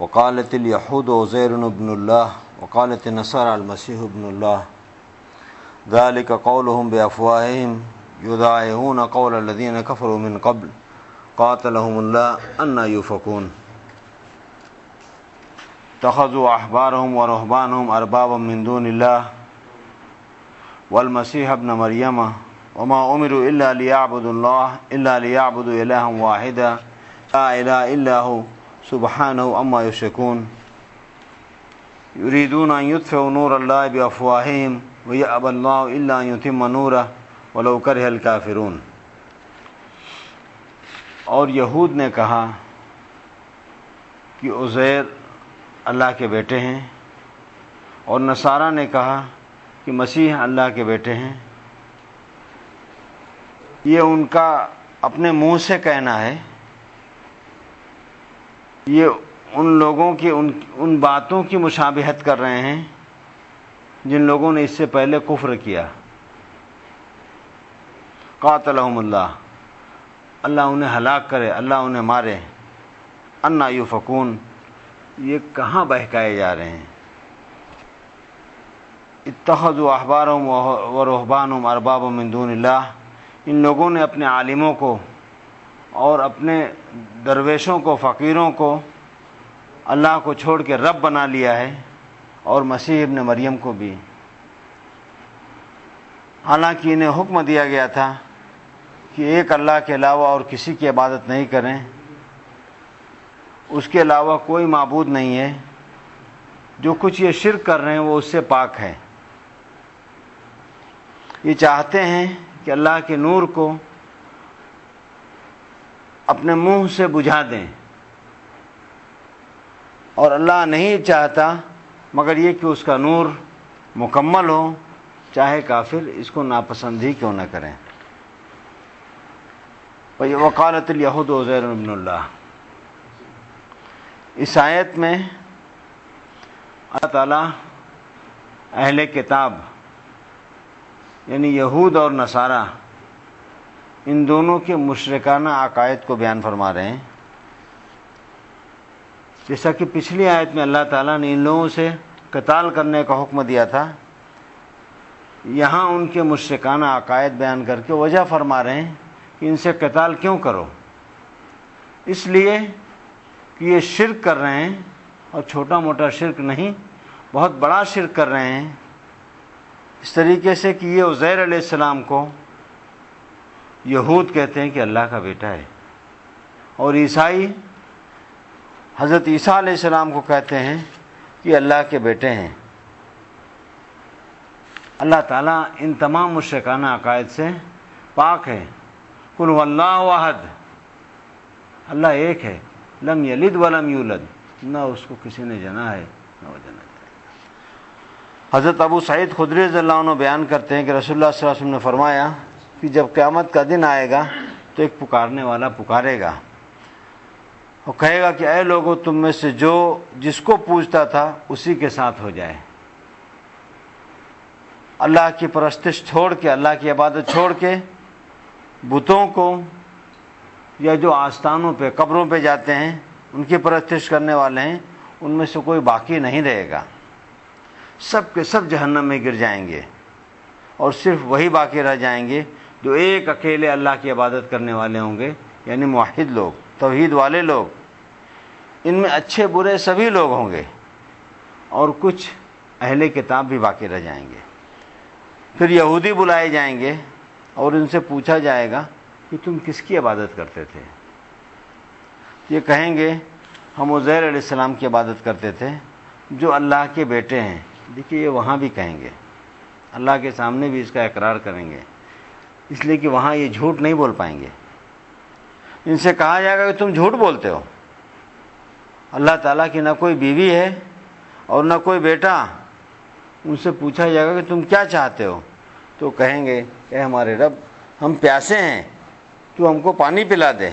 وقالت اليهود عزير ابن الله وقالت النصارى المسيح ابن الله ذلك قولهم بأفواههم يضاهئون قول الذين كفروا من قبل قاتلهم الله أنى يؤفكون اتخذوا أحبارهم ورهبانهم أربابا من دون الله والمسيح ابن مريم وما أمروا إلا ليعبدوا إلها واحدا لا إله إلا هو سبحانه عما يشركون يريدون أن يطفئوا نور الله بأفواههم ويأبى الله إلا أن يتم نوره ولو كره الكافرون. اور یہود نے کہا کہ عزیر اللہ کے بیٹے ہیں، اور نصارہ نے کہا کہ مسیح اللہ کے بیٹے ہیں. یہ ان کا اپنے منہ سے کہنا ہے، یہ ان لوگوں کی ان باتوں کی مشابہت کر رہے ہیں جن لوگوں نے اس سے پہلے کفر کیا. قاتلہم اللہ، اللہ انہیں ہلاک کرے، اللہ انہیں مارے. انا یؤفکون، یہ کہاں بہکائے جا رہے ہیں. اتخذوا احبارهم ورهبانهم اربابا من دون اللہ، ان لوگوں نے اپنے عالموں کو اور اپنے درویشوں کو، فقیروں کو اللہ کو چھوڑ کے رب بنا لیا ہے، اور مسیح ابن مریم کو بھی. حالانکہ انہیں حکم دیا گیا تھا کہ ایک اللہ کے علاوہ اور کسی کی عبادت نہیں کریں، اس کے علاوہ کوئی معبود نہیں ہے. جو کچھ یہ شرک کر رہے ہیں وہ اس سے پاک ہے. یہ چاہتے ہیں کہ اللہ کے نور کو اپنے منہ سے بجھا دیں، اور اللہ نہیں چاہتا مگر یہ کہ اس کا نور مکمل ہو، چاہے کافر اس کو ناپسند ہی کیوں نہ کریں. وقالت الیہود عزیر ابن اللہ، اس آیت میں اللہ تعالیٰ اہل کتاب یعنی یہود اور نصارہ ان دونوں کے مشرکانہ عقائد کو بیان فرما رہے ہیں. جیسا کہ پچھلی آیت میں اللہ تعالیٰ نے ان لوگوں سے قتال کرنے کا حکم دیا تھا، یہاں ان کے مشرکانہ عقائد بیان کر کے وجہ فرما رہے ہیں کہ ان سے قتال کیوں کرو. اس لیے کہ یہ شرک کر رہے ہیں، اور چھوٹا موٹا شرک نہیں، بہت بڑا شرک کر رہے ہیں. اس طریقے سے کہ یہ عزیر علیہ السلام کو یہود کہتے ہیں کہ اللہ کا بیٹا ہے، اور عیسائی حضرت عیسیٰ علیہ السلام کو کہتے ہیں کہ اللہ کے بیٹے ہیں. اللہ تعالیٰ ان تمام مشرکانہ عقائد سے پاک ہے. قل هو اللہ احد، اللہ ایک ہے. لم یلد ولم یولد، نہ اس کو کسی نے جنا ہے نہ وہ جنا جائے. حضرت ابو سعید خدری رضی اللہ عنہ بیان کرتے ہیں کہ رسول اللہ صلی اللہ علیہ وسلم نے فرمایا کہ جب قیامت کا دن آئے گا تو ایک پکارنے والا پکارے گا اور کہے گا کہ اے لوگو، تم میں سے جو جس کو پوجتا تھا اسی کے ساتھ ہو جائے. اللہ کی پرستش چھوڑ کے، اللہ کی عبادت چھوڑ کے بتوں کو یا جو آستانوں پہ، قبروں پہ جاتے ہیں ان کی پرستش کرنے والے ہیں، ان میں سے کوئی باقی نہیں رہے گا. سب کے سب جہنم میں گر جائیں گے، اور صرف وہی باقی رہ جائیں گے جو ایک اکیلے اللہ کی عبادت کرنے والے ہوں گے، یعنی موحد لوگ، توحید والے لوگ. ان میں اچھے برے سبھی لوگ ہوں گے، اور کچھ اہل کتاب بھی باقی رہ جائیں گے. پھر یہودی بلائے جائیں گے اور ان سے پوچھا جائے گا کہ تم کس کی عبادت کرتے تھے. یہ کہیں گے ہم عزیر علیہ السلام کی عبادت کرتے تھے جو اللہ کے بیٹے ہیں. دیکھیے یہ وہاں بھی کہیں گے، اللہ کے سامنے بھی اس کا اقرار کریں گے، اس لیے کہ وہاں یہ جھوٹ نہیں بول پائیں گے. ان سے کہا جائے گا کہ تم جھوٹ بولتے ہو، اللہ تعالیٰ کی نہ کوئی بیوی ہے اور نہ کوئی بیٹا. ان سے پوچھا جائے گا کہ تم کیا چاہتے ہو، تو کہیں گے اے ہمارے رب، ہم پیاسے ہیں، تو ہم کو پانی پلا دے.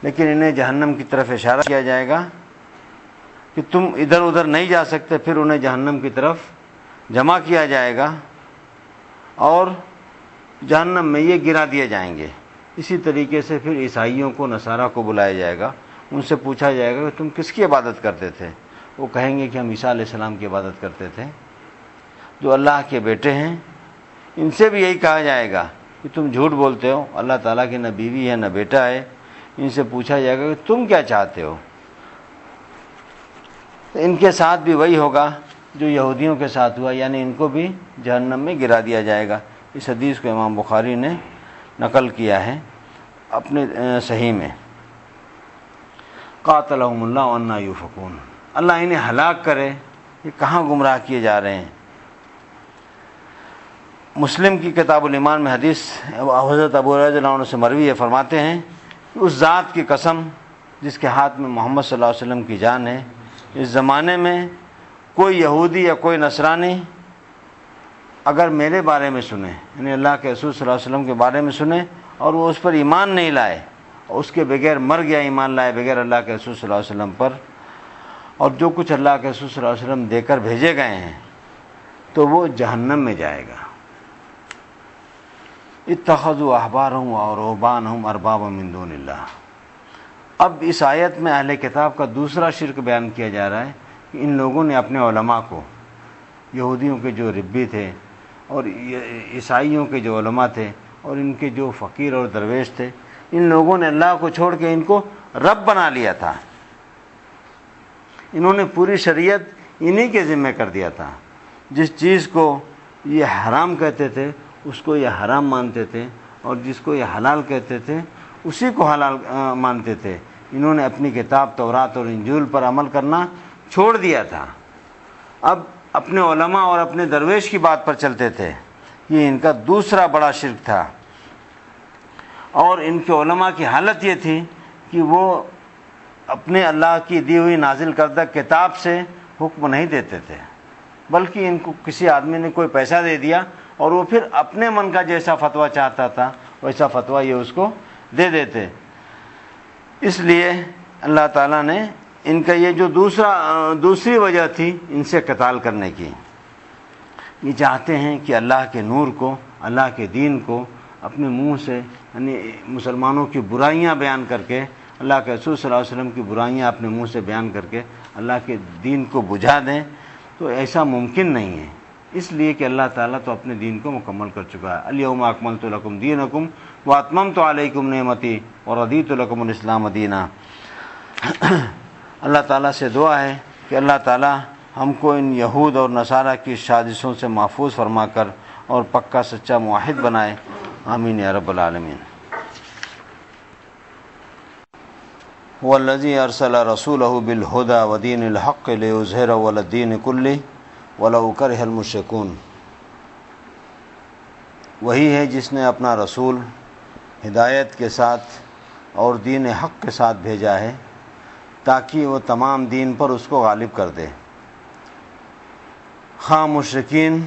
لیکن انہیں جہنم کی طرف اشارہ کیا جائے گا کہ تم ادھر ادھر نہیں جا سکتے. پھر انہیں جہنم کی طرف جمع کیا جائے گا اور جہنم میں یہ گرا دیے جائیں گے. اسی طریقے سے پھر عیسائیوں کو، نصارہ کو بلایا جائے گا، ان سے پوچھا جائے گا کہ تم کس کی عبادت کرتے تھے؟ وہ کہیں گے کہ ہم عیسیٰ علیہ السلام کی عبادت کرتے تھے جو اللہ کے بیٹے ہیں۔ ان سے بھی یہی کہا جائے گا کہ تم جھوٹ بولتے ہو، اللہ تعالیٰ کی نہ بیوی ہے نہ بیٹا ہے۔ ان سے پوچھا جائے گا کہ تم کیا چاہتے ہو؟ تو ان کے ساتھ بھی وہی ہوگا جو یہودیوں کے ساتھ ہوا، یعنی ان کو بھی جہنم میں گرا دیا جائے گا۔ اس حدیث کو امام بخاری نے نقل کیا ہے اپنے صحیح میں۔ قاتلہم اللہ وانا یؤفکون، اللہ انہیں ہلاک کرے، یہ کہاں گمراہ کیے جا رہے ہیں۔ مسلم کی کتاب الایمان میں حدیث حضرت ابو ہریرہ رضی اللہ عنہ سے مروی ہے، فرماتے ہیں کہ اس ذات کی قسم جس کے ہاتھ میں محمد صلی اللہ علیہ وسلم کی جان ہے، اس زمانے میں کوئی یہودی یا کوئی نصرانی اگر میرے بارے میں سنے، یعنی اللہ کے رسول صلی اللہ علیہ وسلم کے بارے میں سنے اور وہ اس پر ایمان نہیں لائے اور اس کے بغیر مر گیا ایمان لائے بغیر اللہ کے رسول صلی اللہ علیہ وسلم پر، اور جو کچھ اللہ کے رسول صلی اللہ علیہ وسلم دے کر بھیجے گئے ہیں، تو وہ جہنم میں جائے گا۔ اتخذوا احبارهم ورهبانهم اربابا من دون اللہ۔ اب اس آیت میں اہل کتاب کا دوسرا شرک بیان کیا جا رہا ہے کہ ان لوگوں نے اپنے علماء کو، یہودیوں کے جو ربی تھے اور عیسائیوں کے جو علماء تھے اور ان کے جو فقیر اور درویش تھے، ان لوگوں نے اللہ کو چھوڑ کے ان کو رب بنا لیا تھا۔ انہوں نے پوری شریعت انہی کے ذمہ کر دیا تھا۔ جس چیز کو یہ حرام کہتے تھے اس کو یہ حرام مانتے تھے، اور جس کو یہ حلال کہتے تھے اسی کو حلال مانتے تھے۔ انہوں نے اپنی کتاب تورات اور انجیل پر عمل کرنا چھوڑ دیا تھا، اب اپنے علماء اور اپنے درویش کی بات پر چلتے تھے۔ یہ ان کا دوسرا بڑا شرک تھا، اور ان کے علماء کی حالت یہ تھی کہ وہ اپنے اللہ کی دی ہوئی نازل کردہ کتاب سے حکم نہیں دیتے تھے، بلکہ ان کو کسی آدمی نے کوئی پیسہ دے دیا اور وہ پھر اپنے من کا جیسا فتویٰ چاہتا تھا ویسا فتویٰ یہ اس کو دے دیتے۔ اس لیے اللہ تعالیٰ نے ان کا یہ جو دوسری وجہ تھی ان سے قتال کرنے کی، یہ چاہتے ہیں کہ اللہ کے نور کو، اللہ کے دین کو اپنے منہ سے، یعنی مسلمانوں کی برائیاں بیان کر کے، اللہ کے رسول صلی اللہ علیہ وسلم کی برائیاں اپنے منہ سے بیان کر کے اللہ کے دین کو بجھا دیں، تو ایسا ممکن نہیں ہے، اس لیے کہ اللہ تعالیٰ تو اپنے دین کو مکمل کر چکا ہے۔ الیوم اکملت لکم دینکم واتممت علیکم نعمتی ورضیت لکم الاسلام دینا۔ اللہ تعالیٰ سے دعا ہے کہ اللہ تعالیٰ ہم کو ان یہود اور نصارہ کی سازشوں سے محفوظ فرما کر اور پکا سچا موحد بنائے، آمین یا رب العالمین۔ والذی ارسل رسولہ بالہدی ودین الحق لیظہرہ علی الدین کلہ ولو کرہ المشرکون۔ وہی ہے جس نے اپنا رسول ہدایت کے ساتھ اور دین حق کے ساتھ بھیجا ہے تاکہ وہ تمام دین پر اس کو غالب کر دے، خواہ مشرکین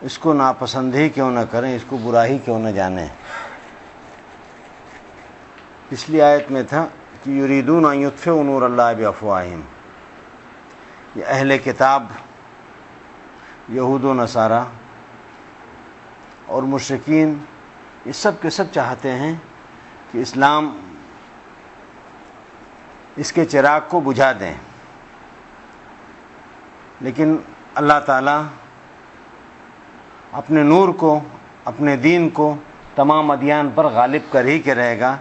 اس کو ناپسند ہی کیوں نہ کریں، اس کو برا ہی کیوں نہ جانیں۔ پچھلی آیت میں تھا کہ یریدون ان یطفئوا نور اللہ بافواہہم۔ یہ اہل کتاب یہود و نصارہ اور مشرکین یہ سب کے سب چاہتے ہیں کہ اسلام اس کے چراغ کو بجھا دیں، لیکن اللہ تعالیٰ اپنے نور کو، اپنے دین کو تمام ادیان پر غالب کر ہی کے رہے گا۔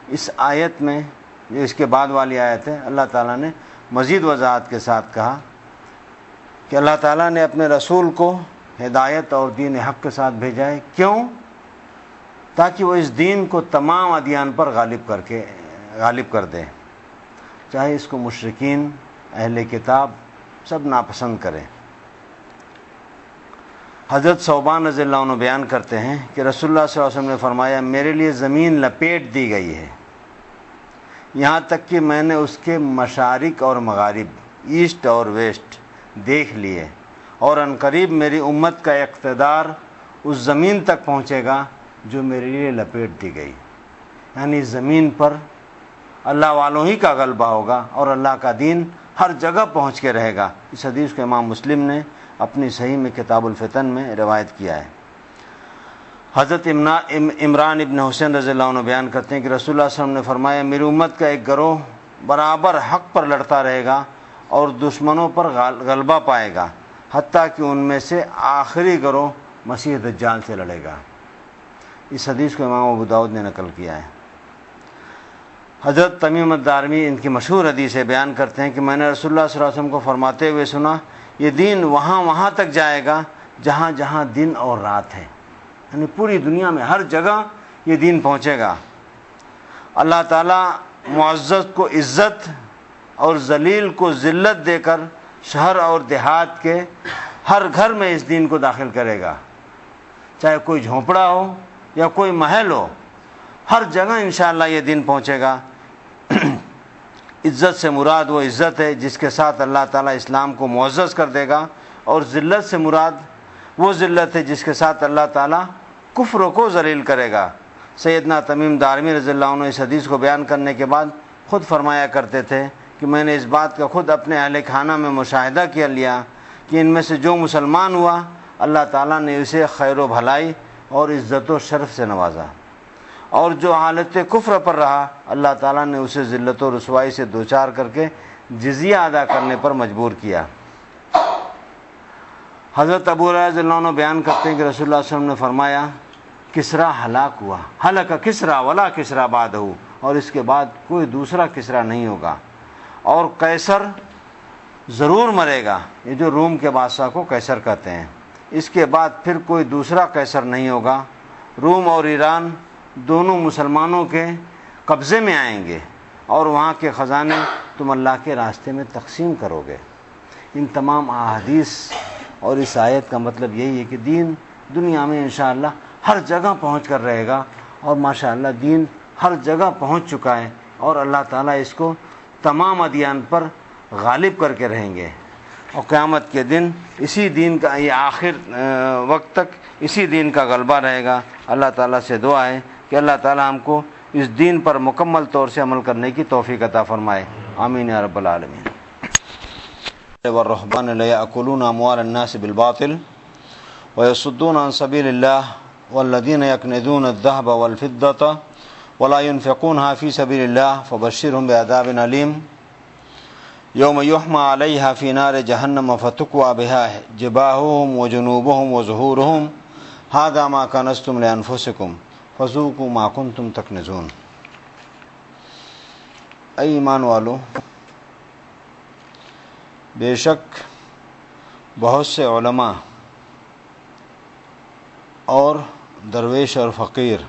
اس آیت میں جو اس کے بعد والی آیت ہے، اللہ تعالیٰ نے مزید وضاحت کے ساتھ کہا کہ اللہ تعالیٰ نے اپنے رسول کو ہدایت اور دین حق کے ساتھ بھیجا ہے، کیوں؟ تاکہ وہ اس دین کو تمام ادیان پر غالب کر دے، چاہے اس کو مشرکین، اہل کتاب سب ناپسند کریں۔ حضرت ثوبان رضی اللہ عنہ بیان کرتے ہیں کہ رسول اللہ صلی اللہ علیہ وسلم نے فرمایا، میرے لیے زمین لپیٹ دی گئی ہے، یہاں تک کہ میں نے اس کے مشارق اور مغارب، ایسٹ اور ویسٹ دیکھ لیے، اور عنقریب میری امت کا اقتدار اس زمین تک پہنچے گا جو میرے لیے لپیٹ دی گئی، یعنی زمین پر اللہ والوں ہی کا غلبہ ہوگا اور اللہ کا دین ہر جگہ پہنچ کے رہے گا۔ اس حدیث کو امام مسلم نے اپنی صحیح میں کتاب الفتن میں روایت کیا ہے۔ حضرت عمران ابن حسین رضی اللہ عنہ بیان کرتے ہیں کہ رسول اللہ صلی اللہ علیہ وسلم نے فرمایا، میری امت کا ایک گروہ برابر حق پر لڑتا رہے گا اور دشمنوں پر غلبہ پائے گا، حتیٰ کہ ان میں سے آخری گروہ مسیح دجال سے لڑے گا۔ اس حدیث کو امام ابو داؤد نے نقل کیا ہے۔ حضرت تمیم الدارمی ان کی مشہور حدیثیں بیان کرتے ہیں کہ میں نے رسول اللہ صلی اللہ علیہ وسلم کو فرماتے ہوئے سنا، یہ دین وہاں تک جائے گا جہاں جہاں دن اور رات ہے، یعنی پوری دنیا میں ہر جگہ یہ دین پہنچے گا۔ اللہ تعالیٰ معزز کو عزت اور ذلیل کو ذلت دے کر شہر اور دیہات کے ہر گھر میں اس دین کو داخل کرے گا، چاہے کوئی جھونپڑا ہو یا کوئی محل ہو، ہر جگہ انشاءاللہ یہ دین پہنچے گا۔ عزت سے مراد وہ عزت ہے جس کے ساتھ اللہ تعالیٰ اسلام کو معزز کر دے گا، اور ذلت سے مراد وہ ذلت ہے جس کے ساتھ اللہ تعالیٰ کفر کو ذلیل کرے گا۔ سیدنا تمیم دارمی رضی اللہ عنہ اس حدیث کو بیان کرنے کے بعد خود فرمایا کرتے تھے کہ میں نے اس بات کا خود اپنے اہل خانہ میں مشاہدہ کیا لیا کہ ان میں سے جو مسلمان ہوا اللہ تعالیٰ نے اسے خیر و بھلائی اور عزت و شرف سے نوازا، اور جو حالت کفر پر رہا اللہ تعالیٰ نے اسے ذلت و رسوائی سے دوچار کر کے جزیہ ادا کرنے پر مجبور کیا۔ حضرت ابو ہریرہ رضی اللہ عنہ بیان کرتے ہیں کہ رسول اللہ صلی اللہ علیہ وسلم نے فرمایا، کسریٰ ہلاک ہوا، ہلک کسریٰ ولا کسریٰ بعدہ، اور اس کے بعد کوئی دوسرا کسریٰ نہیں ہوگا، اور قیصر ضرور مرے گا، یہ جو روم کے بادشاہ کو قیصر کہتے ہیں، اس کے بعد پھر کوئی دوسرا قیصر نہیں ہوگا۔ روم اور ایران دونوں مسلمانوں کے قبضے میں آئیں گے، اور وہاں کے خزانے تم اللہ کے راستے میں تقسیم کرو گے۔ ان تمام احادیث اور اس آیت کا مطلب یہی ہے کہ دین دنیا میں انشاءاللہ ہر جگہ پہنچ کر رہے گا، اور ماشاءاللہ دین ہر جگہ پہنچ چکا ہے، اور اللہ تعالیٰ اس کو تمام ادیان پر غالب کر کے رہیں گے، اور قیامت کے دن اسی دین کا یہ آخر وقت تک اسی دین کا غلبہ رہے گا۔ اللہ تعالیٰ سے دعا ہے کہ اللہ تعالیٰ ہم کو اس دین پر مکمل طور سے عمل کرنے کی توفیق عطا فرمائے، آمین یا رب العالمین۔ والرهبان لا يأكلون أموال الناس بالباطل ويصدون عن سبيل الله والذين يكنزون الذهب والفضة ولا ينفقونها في سبيل الله فبشرهم بعذاب أليم يوم يحمى عليها في نار جهنم فتكوى بها جباههم وجنوبهم وظهورهم هذا ما كنزتم لأنفسكم فذوقوا ما كنتم تكنزون۔ اے ایمان والو، بے شک بہت سے علماء اور درویش اور فقیر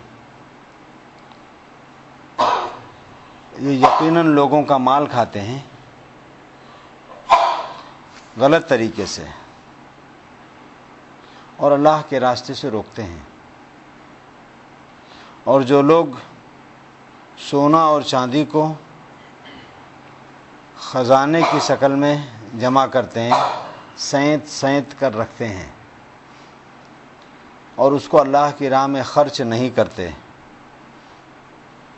یہ یقیناً لوگوں کا مال کھاتے ہیں غلط طریقے سے، اور اللہ کے راستے سے روکتے ہیں۔ اور جو لوگ سونا اور چاندی کو خزانے کی شکل میں جمع کرتے ہیں، سینت سینت کر رکھتے ہیں، اور اس کو اللہ کی راہ میں خرچ نہیں کرتے،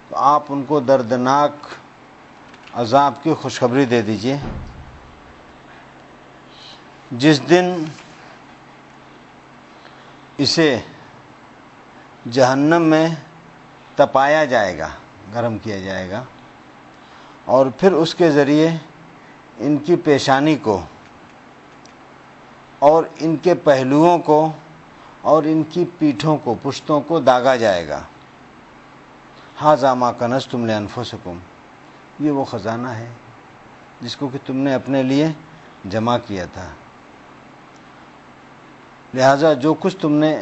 تو آپ ان کو دردناک عذاب کی خوشخبری دے دیجئے۔ جس دن اسے جہنم میں تپایا جائے گا، گرم کیا جائے گا، اور پھر اس کے ذریعے ان کی پیشانی کو اور ان کے پہلوؤں کو اور ان کی پیٹھوں کو، پشتوں کو داغا جائے گا۔ ھذا ما کنزتم لانفسکم، یہ وہ خزانہ ہے جس کو کہ تم نے اپنے لیے جمع کیا تھا، لہذا جو کچھ تم نے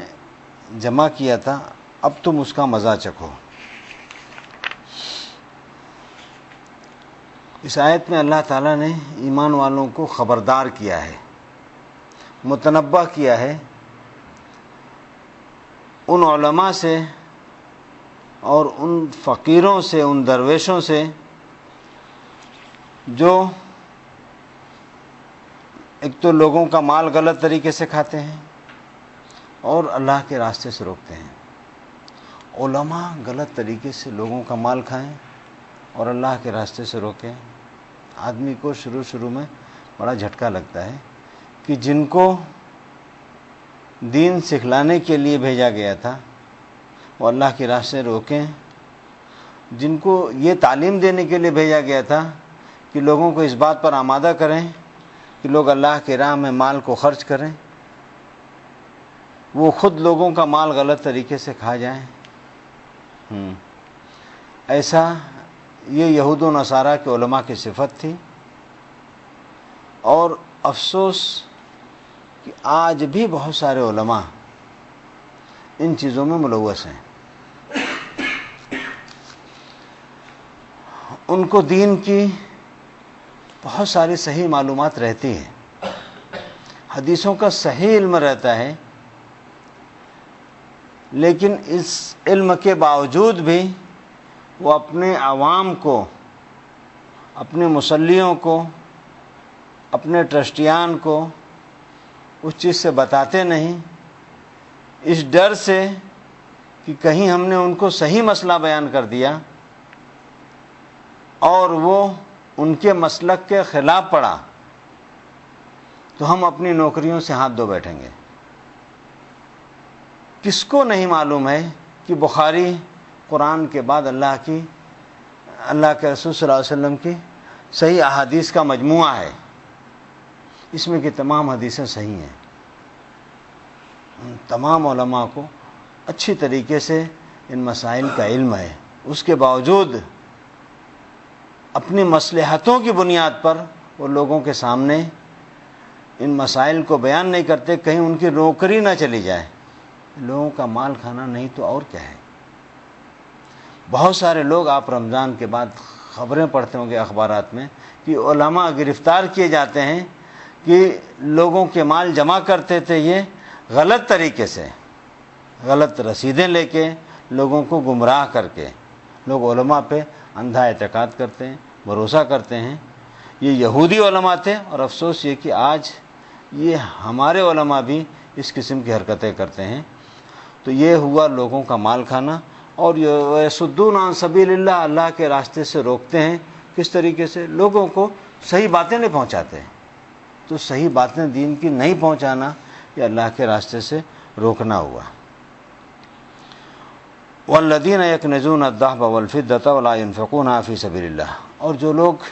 جمع کیا تھا اب تم اس کا مزہ چکھو۔ اس آیت میں اللہ تعالیٰ نے ایمان والوں کو خبردار کیا ہے، متنبہ کیا ہے ان علماء سے اور ان فقیروں سے، ان درویشوں سے جو ایک تو لوگوں کا مال غلط طریقے سے کھاتے ہیں اور اللہ کے راستے سے روکتے ہیں۔ علماء غلط طریقے سے لوگوں کا مال کھائیں اور اللہ کے راستے سے روکیں، آدمی کو شروع میں بڑا جھٹکا لگتا ہے کہ جن کو دین سکھلانے کے لیے بھیجا گیا تھا وہ اللہ کے راستے روکیں جن کو یہ تعلیم دینے کے لیے بھیجا گیا تھا کہ لوگوں کو اس بات پر آمادہ کریں کہ لوگ اللہ کی راہ میں مال کو خرچ کریں، وہ خود لوگوں کا مال غلط طریقے سے کھا جائیں۔ ایسا یہ یہود و نصارہ کے علماء کی صفت تھی، اور افسوس کہ آج بھی بہت سارے علماء ان چیزوں میں ملوث ہیں۔ ان کو دین کی بہت ساری صحیح معلومات رہتی ہیں، حدیثوں کا صحیح علم رہتا ہے، لیکن اس علم کے باوجود بھی وہ اپنے عوام کو، اپنے مصلیوں کو، اپنے ٹرسٹیان کو اس چیز سے بتاتے نہیں، اس ڈر سے کہ کہیں ہم نے ان کو صحیح مسئلہ بیان کر دیا اور وہ ان کے مسلک کے خلاف پڑا تو ہم اپنی نوکریوں سے ہاتھ دھو بیٹھیں گے۔ کس کو نہیں معلوم ہے کہ بخاری قرآن کے بعد اللہ کے رسول صلی اللہ علیہ وسلم کی صحیح احادیث کا مجموعہ ہے، اس میں کی تمام حدیثیں صحیح ہیں۔ تمام علماء کو اچھی طریقے سے ان مسائل کا علم ہے، اس کے باوجود اپنی مصلحتوں کی بنیاد پر وہ لوگوں کے سامنے ان مسائل کو بیان نہیں کرتے، کہیں ان کی نوکری نہ چلی جائے۔ لوگوں کا مال کھانا نہیں تو اور کیا ہے۔ بہت سارے لوگ، آپ رمضان کے بعد خبریں پڑھتے ہوں گے اخبارات میں کہ علماء گرفتار کیے جاتے ہیں کہ لوگوں کے مال جمع کرتے تھے یہ غلط طریقے سے، غلط رسیدیں لے کے، لوگوں کو گمراہ کر کے۔ لوگ علماء پہ اندھا اعتقاد کرتے ہیں، بھروسہ کرتے ہیں۔ یہ یہودی علماء تھے، اور افسوس یہ کہ آج یہ ہمارے علماء بھی اس قسم کی حرکتیں کرتے ہیں۔ تو یہ ہوا لوگوں کا مال کھانا، اور یصدون عن سبیل اللہ، اللہ کے راستے سے روکتے ہیں۔ کس طریقے سے؟ لوگوں کو صحیح باتیں نہیں پہنچاتے، تو صحیح باتیں دین کی نہیں پہنچانا یہ اللہ کے راستے سے روکنا ہوا۔ والذین یکنزون الذهب والفضة ولا ينفقونها فی سبیل اللہ، اور جو لوگ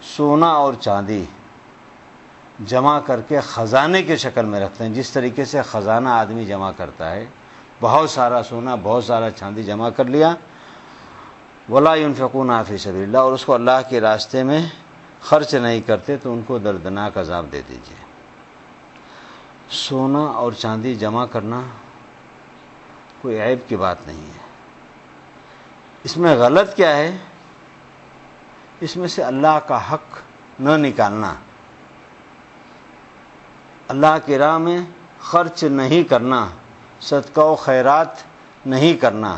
سونا اور چاندی جمع کر کے خزانے کے شکل میں رکھتے ہیں، جس طریقے سے خزانہ آدمی جمع کرتا ہے، بہت سارا سونا، بہت سارا چاندی جمع کر لیا، ولا ينفقونها فی سبیل اللہ، اور اس کو اللہ کے راستے میں خرچ نہیں کرتے، تو ان کو دردناک عذاب دے دیجیے۔ سونا اور چاندی جمع کرنا کوئی عیب کی بات نہیں ہے۔ اس میں غلط کیا ہے؟ اس میں سے اللہ کا حق نہ نکالنا، اللہ کی راہ میں خرچ نہیں کرنا، صدقہ و خیرات نہیں کرنا۔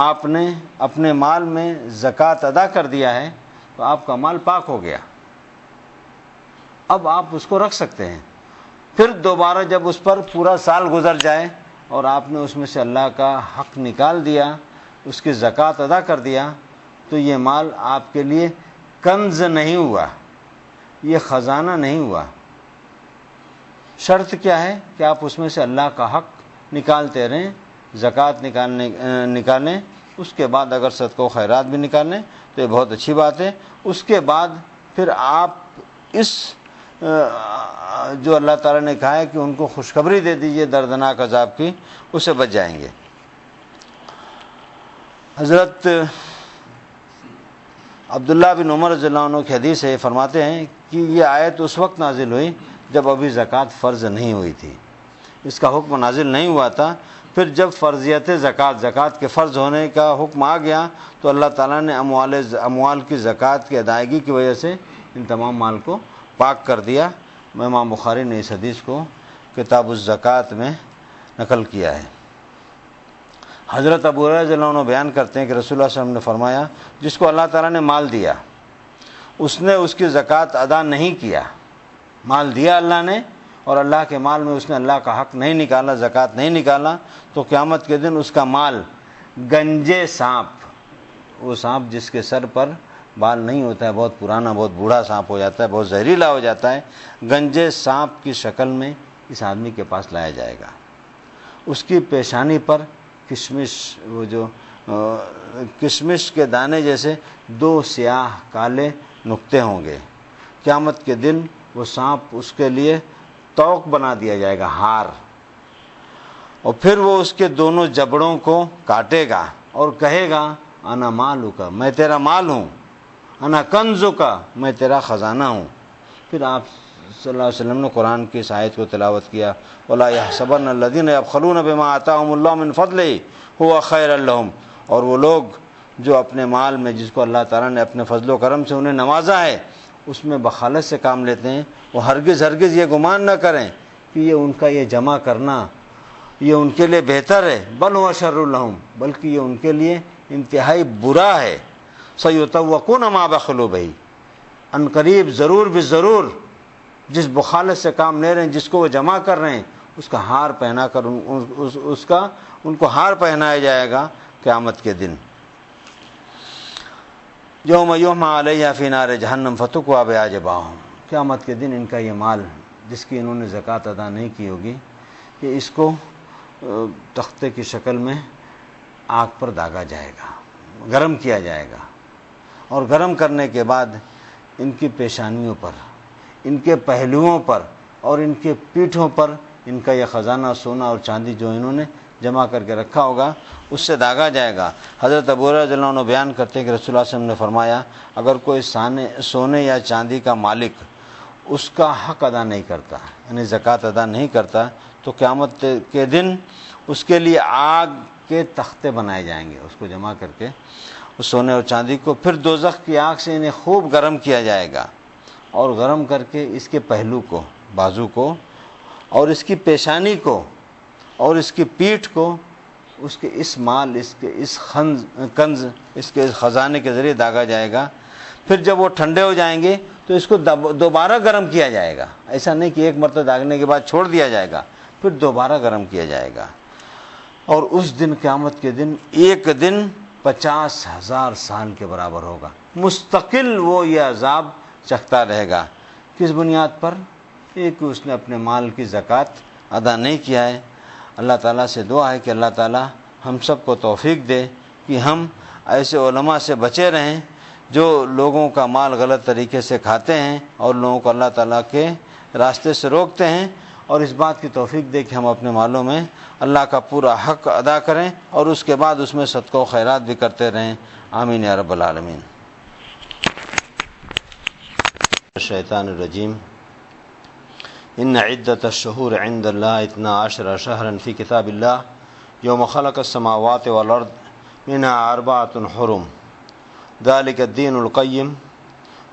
آپ نے اپنے مال میں زکوٰۃ ادا کر دیا ہے تو آپ کا مال پاک ہو گیا، اب آپ اس کو رکھ سکتے ہیں۔ پھر دوبارہ جب اس پر پورا سال گزر جائے اور آپ نے اس میں سے اللہ کا حق نکال دیا، اس کی زکوٰۃ ادا کر دیا، تو یہ مال آپ کے لیے کنز نہیں ہوا، یہ خزانہ نہیں ہوا۔ شرط کیا ہے کہ آپ اس میں سے اللہ کا حق نکالتے رہیں، زکوٰۃ نکالیں، اس کے بعد اگر صدقہ و خیرات بھی نکالیں تو یہ بہت اچھی بات ہے۔ اس کے بعد پھر آپ اس جو اللہ تعالیٰ نے کہا ہے کہ ان کو خوشخبری دے دیجئے دردناک عذاب کی، اس سے بچ جائیں گے۔ حضرت عبداللہ بن عمر رضی اللہ عنہ کی حدیث ہے، فرماتے ہیں کہ یہ آیت اس وقت نازل ہوئی جب ابھی زکوٰۃ فرض نہیں ہوئی تھی، اس کا حکم نازل نہیں ہوا تھا۔ پھر جب فرضیت زکوٰۃ کے فرض ہونے کا حکم آ گیا تو اللہ تعالیٰ نے اموال کی زکوٰۃ کی ادائیگی کی وجہ سے ان تمام مال کو پاک کر دیا۔ امام بخاری نے اس حدیث کو کتاب الزکوٰۃ میں نقل کیا ہے۔ حضرت ابو ہریرہ رضی اللہ عنہ بیان کرتے ہیں کہ رسول اللہ صلی اللہ علیہ وسلم نے فرمایا، جس کو اللہ تعالیٰ نے مال دیا، اس نے اس کی زکوٰۃ ادا نہیں کیا، مال دیا اللہ نے اور اللہ کے مال میں اس نے اللہ کا حق نہیں نکالا، زکوٰۃ نہیں نکالا، تو قیامت کے دن اس کا مال گنجے سانپ، وہ سانپ جس کے سر پر بال نہیں ہوتا ہے، بہت پرانا، بہت بوڑھا سانپ ہو جاتا ہے، بہت زہریلا ہو جاتا ہے، گنجے سانپ کی شکل میں اس آدمی کے پاس لایا جائے گا۔ اس کی پیشانی پر کشمش، وہ جو کشمش کے دانے جیسے 2 سیاہ کالے نقطے ہوں گے۔ قیامت کے دن وہ سانپ اس کے لیے توق بنا دیا جائے گا، ہار، اور پھر وہ اس کے دونوں جبڑوں کو کاٹے گا اور کہے گا انا مالک، میں تیرا مال ہوں، انا کنزک، میں تیرا خزانہ ہوں۔ پھر آپ صلی اللہ علیہ وسلم نے قرآن کی اس آیت کو تلاوت کیا، وَلَا يَحْسَبَنَّ الَّذِينَ يَبْخَلُونَ بِمَا آتَاهُمُ اللَّهُ مِنْ فَضْلِهِ هُوَ خَيْرًا لَهُمْ، اور وہ لوگ جو اپنے مال میں جس کو اللہ تعالیٰ نے اپنے فضل و کرم سے انہیں نوازا ہے اس میں بخالت سے کام لیتے ہیں، وہ ہرگز یہ گمان نہ کریں کہ یہ ان کا یہ جمع کرنا یہ ان کے لیے بہتر ہے، بل هو شر لهم، بلکہ یہ ان کے لیے انتہائی برا ہے۔ سَيُطَوَّقُونَ مَا بَخِلُوا بِهِ، ان قریب ضرور بالضرور جس بخالت سے کام لے رہے ہیں، جس کو وہ جمع کر رہے ہیں، اس کا ہار پہنا کر ان کو ہار پہنایا جائے گا قیامت کے دن۔ یوم یحمى علیہ فی نار جہنم فتکوی بأعجابہم، قیامت کے دن ان کا یہ مال جس کی انہوں نے زکوٰۃ ادا نہیں کی ہوگی، کہ اس کو تختے کی شکل میں آگ پر داغا جائے گا، گرم کیا جائے گا، اور گرم کرنے کے بعد ان کی پیشانیوں پر، ان کے پہلوؤں پر اور ان کے پیٹھوں پر ان کا یہ خزانہ سونا اور چاندی جو انہوں نے جمع کر کے رکھا ہوگا اس سے داغا جائے گا۔ حضرت ابو ہریرہ رضی اللہ عنہ بیان کرتے ہیں کہ رسول اللہ صلی اللہ علیہ وسلم نے فرمایا، اگر کوئی سونے یا چاندی کا مالک اس کا حق ادا نہیں کرتا، یعنی زکوٰۃ ادا نہیں کرتا، تو قیامت کے دن اس کے لیے آگ کے تختے بنائے جائیں گے، اس کو جمع کر کے اس سونے اور چاندی کو، پھر دوزخ کی آگ سے انہیں خوب گرم کیا جائے گا، اور گرم کر کے اس کے پہلو کو، بازو کو، اور اس کی پیشانی کو اور اس کی پیٹھ کو اس کے اس مال، اس کے اس کنز، اس کے اس خزانے کے ذریعے داغا جائے گا۔ پھر جب وہ ٹھنڈے ہو جائیں گے تو اس کو دوبارہ گرم کیا جائے گا، ایسا نہیں کہ ایک مرتبہ داغنے کے بعد چھوڑ دیا جائے گا، پھر دوبارہ گرم کیا جائے گا۔ اور اس دن، قیامت کے دن، ایک دن 50,000 سال کے برابر ہوگا، مستقل وہ یہ عذاب چکھتا رہے گا۔ کس بنیاد پر؟ ایک کہ اس نے اپنے مال کی زکوٰۃ ادا نہیں کیا ہے۔ اللہ تعالیٰ سے دعا ہے کہ اللہ تعالیٰ ہم سب کو توفیق دے کہ ہم ایسے علماء سے بچے رہیں جو لوگوں کا مال غلط طریقے سے کھاتے ہیں اور لوگوں کو اللہ تعالیٰ کے راستے سے روکتے ہیں، اور اس بات کی توفیق دے کہ ہم اپنے مالوں میں اللہ کا پورا حق ادا کریں اور اس کے بعد اس میں صدقہ و خیرات بھی کرتے رہیں۔ آمین یا رب العالمین۔ الشیطان الرجیم۔ ان عدۃ الشہور عند اللہ 12 شہرا فی کتاب اللہ یوم خلق السماوات والارض منها 4 حرم ذلك الدین القیم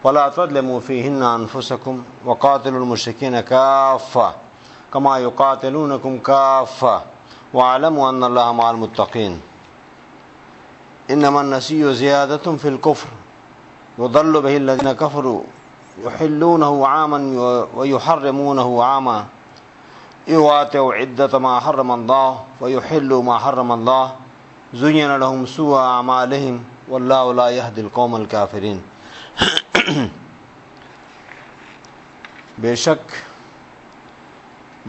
فلا تظلموا فیہن انفسکم وقاتلوا المشرکین کافۃ کما یقاتلونکم کافۃ واعلموا ان اللہ مع المتقین۔ انما النسیء زیادۃ فی الکفر یضل به الذین کفروا يحلونه عاما ويحرمونه عاما يواتوا عدة ما حرم الله ويحلوا ما حرم الله زين لهم سوء أعمالهم والله لا يهدي القوم الكافرين۔ بے شک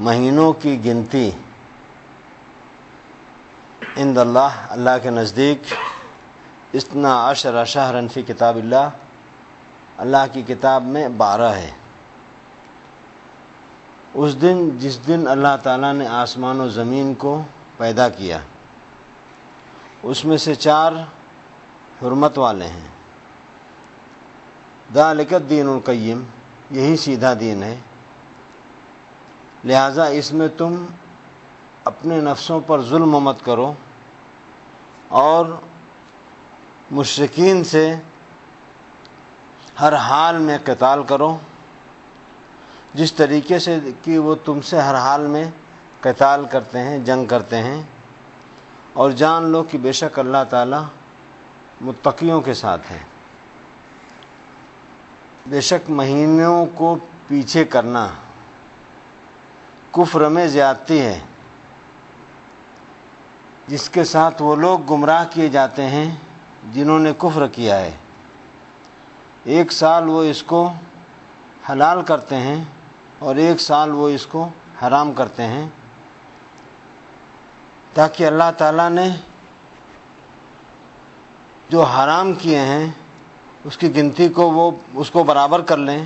مہینوں کی گنتی عند اللہ، اللہ کے نزدیک 12 شہرا فی کتاب اللہ، اللہ کی کتاب میں 12 ہے۔ اس دن جس دن اللہ تعالیٰ نے آسمان و زمین کو پیدا کیا، اس میں سے 4 حرمت والے ہیں۔ ذالک الدین القیم، یہی سیدھا دین ہے، لہذا اس میں تم اپنے نفسوں پر ظلم مت کرو اور مشرکین سے ہر حال میں قتال کرو، جس طریقے سے کہ وہ تم سے ہر حال میں قتال کرتے ہیں، جنگ کرتے ہیں، اور جان لو کہ بے شک اللہ تعالیٰ متقیوں کے ساتھ ہے۔ بے شک مہینوں کو پیچھے کرنا کفر میں زیادتی ہے، جس کے ساتھ وہ لوگ گمراہ کیے جاتے ہیں جنہوں نے کفر کیا ہے۔ 1 سال وہ اس کو حلال کرتے ہیں اور 1 سال وہ اس کو حرام کرتے ہیں، تاکہ اللہ تعالیٰ نے جو حرام کیے ہیں اس کی گنتی کو وہ اس کو برابر کر لیں.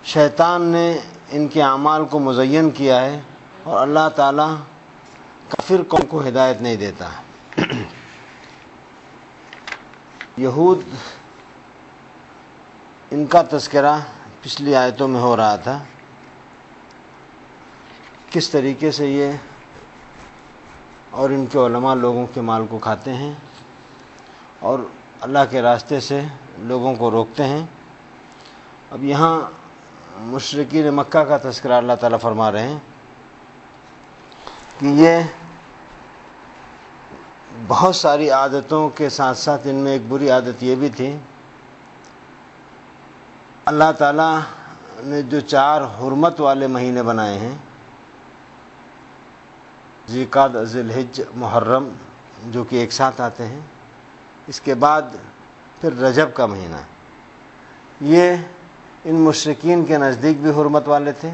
شیطان نے ان کے اعمال کو مزین کیا ہے اور اللہ تعالیٰ کافر قوم کو ہدایت نہیں دیتا. یہود، ان کا تذکرہ پچھلی آیتوں میں ہو رہا تھا، کس طریقے سے یہ اور ان کے علماء لوگوں کے مال کو کھاتے ہیں اور اللہ کے راستے سے لوگوں کو روکتے ہیں. اب یہاں مشرکین مکہ کا تذکرہ اللہ تعالیٰ فرما رہے ہیں کہ یہ بہت ساری عادتوں کے ساتھ ساتھ ان میں ایک بری عادت یہ بھی تھی، اللہ تعالیٰ نے جو 4 حرمت والے مہینے بنائے ہیں، ذی-القعدہ، ذی-الحجہ، محرم، جو کہ ایک ساتھ آتے ہیں، اس کے بعد پھر رجب کا مہینہ، یہ ان مشرکین کے نزدیک بھی حرمت والے تھے.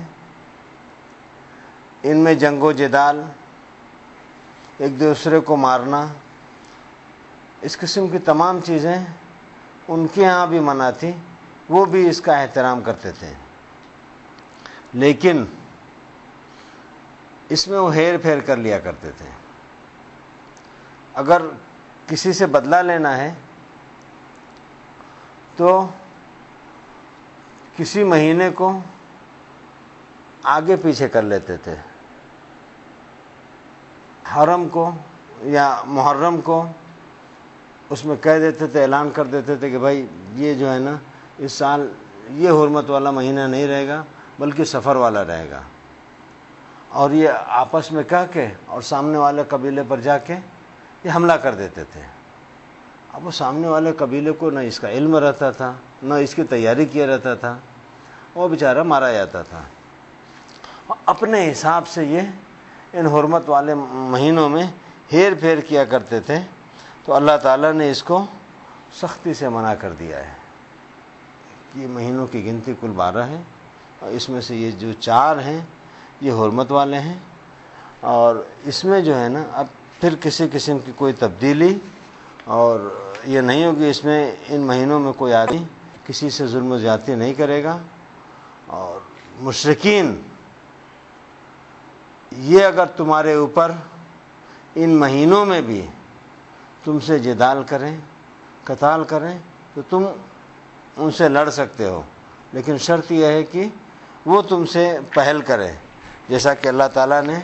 ان میں جنگ و جدال، ایک دوسرے کو مارنا، اس قسم کی تمام چیزیں ان کے ہاں بھی منع تھی، وہ بھی اس کا احترام کرتے تھے. لیکن اس میں وہ ہیر پھیر کر لیا کرتے تھے. اگر کسی سے بدلہ لینا ہے تو کسی مہینے کو آگے پیچھے کر لیتے تھے. حرم کو یا محرم کو اس میں کہہ دیتے تھے، اعلان کر دیتے تھے کہ بھائی یہ جو ہے نا اس سال یہ حرمت والا مہینہ نہیں رہے گا بلکہ سفر والا رہے گا. اور یہ آپس میں کہہ کے اور سامنے والے قبیلے پر جا کے یہ حملہ کر دیتے تھے. اب وہ سامنے والے قبیلے کو نہ اس کا علم رہتا تھا، نہ اس کی تیاری کیا رہتا تھا، وہ بیچارہ مارا جاتا تھا. اپنے حساب سے یہ ان حرمت والے مہینوں میں ہیر پھیر کیا کرتے تھے. تو اللہ تعالیٰ نے اس کو سختی سے منع کر دیا ہے کہ یہ مہینوں کی گنتی کل 12 ہے اور اس میں سے یہ جو 4 ہیں یہ حرمت والے ہیں. اور اس میں جو ہے نا اب پھر کسی قسم کی کوئی تبدیلی اور یہ نہیں ہوگی. اس میں ان مہینوں میں کوئی آدمی کسی سے ظلم و زیادتی نہیں کرے گا. اور مشرکین یہ اگر تمہارے اوپر ان مہینوں میں بھی تم سے جدال کریں، قتال کریں تو تم ان سے لڑ سکتے ہو، لیکن شرط یہ ہے کہ وہ تم سے پہل کرے. جیسا کہ اللہ تعالیٰ نے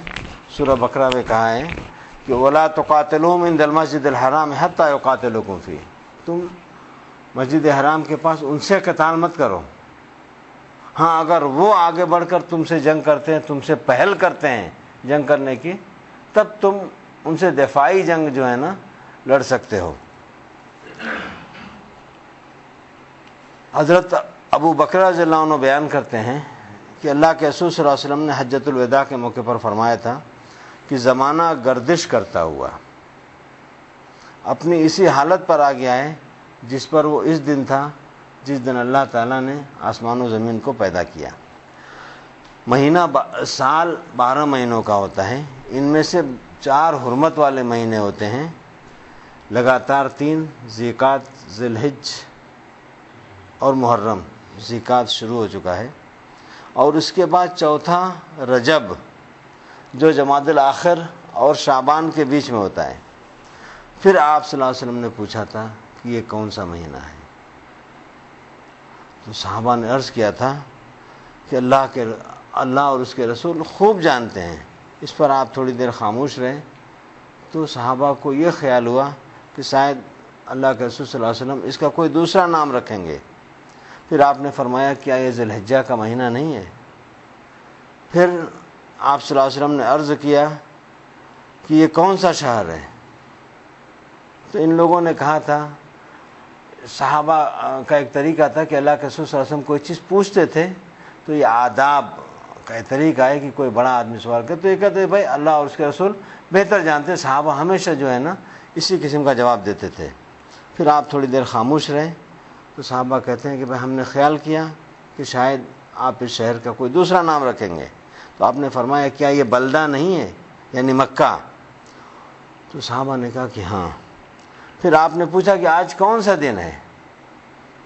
سورہ بقرہ میں کہا ہے کہ وَلَا تُقَاتِلُوهُمْ عِنْدَ الْمَسْجِدِ الْحَرَامِ حَتَّى يُقَاتِلُوكُمْ فِيهِ، تم مسجد حرام کے پاس ان سے قتال مت کرو. ہاں اگر وہ آگے بڑھ کر تم سے جنگ کرتے ہیں، تم سے پہل کرتے ہیں جنگ کرنے کی، تب تم ان سے دفاعی جنگ جو ہے نا لڑ سکتے ہو. حضرت ابو بکر رضی اللہ عنہ بیان کرتے ہیں کہ اللہ کے رسول صلی اللہ علیہ وسلم نے حجۃ الوداع کے موقع پر فرمایا تھا کہ زمانہ گردش کرتا ہوا اپنی اسی حالت پر آ گیا ہے جس پر وہ اس دن تھا جس دن اللہ تعالیٰ نے آسمان و زمین کو پیدا کیا. مہینہ سال 12 مہینوں کا ہوتا ہے، ان میں سے 4 حرمت والے مہینے ہوتے ہیں، لگاتار 3 ذی-القعدہ، ذی-الحجہ اور محرم. ذی-القعدہ شروع ہو چکا ہے اور اس کے بعد چوتھا رجب جو جمادی الاخر اور شعبان کے بیچ میں ہوتا ہے. پھر آپ صلی اللہ علیہ وسلم نے پوچھا تھا کہ یہ کون سا مہینہ ہے؟ تو صحابہ نے عرض کیا تھا کہ اللہ اور اس کے رسول خوب جانتے ہیں، اس پر آپ تھوڑی دیر خاموش رہیں. تو صحابہ کو یہ خیال ہوا کہ شاید اللہ کے رسول صلی اللہ علیہ وسلم اس کا کوئی دوسرا نام رکھیں گے. پھر آپ نے فرمایا کیا یہ ذی الحجہ کا مہینہ نہیں ہے؟ پھر آپ صلی اللہ علیہ وسلم نے عرض کیا کہ یہ کون سا شہر ہے؟ تو ان لوگوں نے کہا تھا، صحابہ کا ایک طریقہ تھا کہ اللہ کے رسول صلی اللہ علیہ وسلم کوئی چیز پوچھتے تھے تو یہ آداب کا طریقہ ہے کہ کوئی بڑا آدمی سوال کرے تو یہ کہتے بھائی اللہ اور اس کے رسول بہتر جانتے ہیں. صحابہ ہمیشہ جو ہے نا اسی قسم کا جواب دیتے تھے. پھر آپ تھوڑی دیر خاموش رہے تو صحابہ کہتے ہیں کہ بھائی ہم نے خیال کیا کہ شاید آپ اس شہر کا کوئی دوسرا نام رکھیں گے. تو آپ نے فرمایا کیا یہ بلدہ نہیں ہے یعنی مکہ؟ تو صحابہ نے کہا کہ ہاں. پھر آپ نے پوچھا کہ آج کون سا دن ہے؟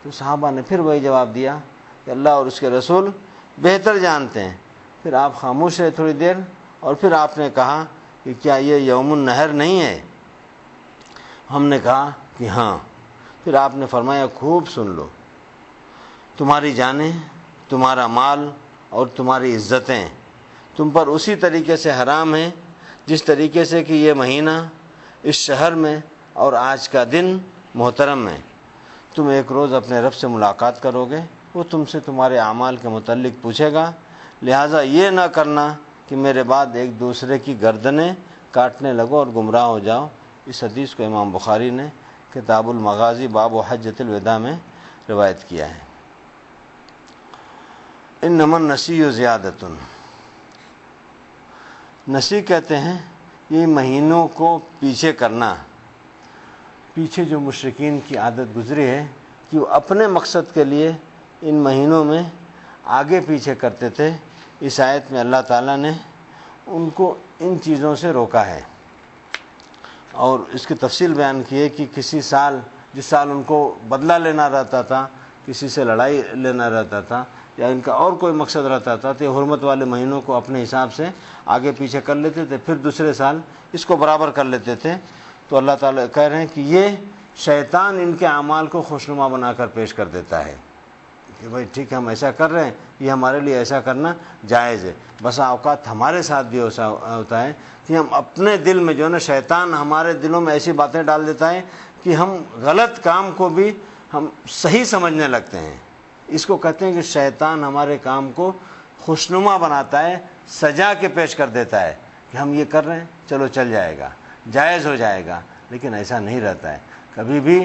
تو صحابہ نے پھر وہی جواب دیا کہ اللہ اور اس کے رسول بہتر جانتے ہیں۔ پھر آپ خاموش رہے تھوڑی دیر، اور پھر آپ نے کہا کہ کیا یہ یوم النحر نہیں ہے؟ ہم نے کہا کہ ہاں۔ پھر آپ نے فرمایا خوب سن لو، تمہاری جانیں، تمہارا مال اور تمہاری عزتیں تم پر اسی طریقے سے حرام ہیں جس طریقے سے کہ یہ مہینہ اس شہر میں اور آج کا دن محترم ہے۔ تم ایک روز اپنے رب سے ملاقات کرو گے، وہ تم سے تمہارے اعمال کے متعلق پوچھے گا، لہٰذا یہ نہ کرنا کہ میرے بعد ایک دوسرے کی گردنیں کاٹنے لگو اور گمراہ ہو جاؤ۔ اس حدیث کو امام بخاری نے کتاب المغازی باب و حجۃ الوداع میں روایت کیا ہے۔ انما النسیء زیادۃ، نسی کہتے ہیں یہ مہینوں کو پیچھے کرنا۔ پیچھے جو مشرکین کی عادت گزری ہے کہ وہ اپنے مقصد کے لیے ان مہینوں میں آگے پیچھے کرتے تھے، اس آیت میں اللہ تعالیٰ نے ان کو ان چیزوں سے روکا ہے اور اس کی تفصیل بیان کی ہے کہ کسی سال، جس سال ان کو بدلہ لینا رہتا تھا، کسی سے لڑائی لینا رہتا تھا، یا ان کا اور کوئی مقصد رہتا تھا تو یہ حرمت والے مہینوں کو اپنے حساب سے آگے پیچھے کر لیتے تھے، پھر دوسرے سال اس کو برابر کر لیتے تھے۔ تو اللہ تعالیٰ کہہ رہے ہیں کہ یہ شیطان ان کے اعمال کو خوشنما بنا کر پیش کر دیتا ہے کہ بھائی ٹھیک ہے ہم ایسا کر رہے ہیں، یہ ہمارے لیے ایسا کرنا جائز ہے۔ بسا اوقات ہمارے ساتھ بھی ایسا ہوتا ہے کہ ہم اپنے دل میں جو ہے نا، شیطان ہمارے دلوں میں ایسی باتیں ڈال دیتا ہے کہ ہم غلط کام کو بھی ہم صحیح سمجھنے لگتے ہیں۔ اس کو کہتے ہیں کہ شیطان ہمارے کام کو خوشنما بناتا ہے، سجا کے پیش کر دیتا ہے کہ ہم یہ کر رہے ہیں، چلو چل جائے گا، جائز ہو جائے گا، لیکن ایسا نہیں رہتا ہے۔ کبھی بھی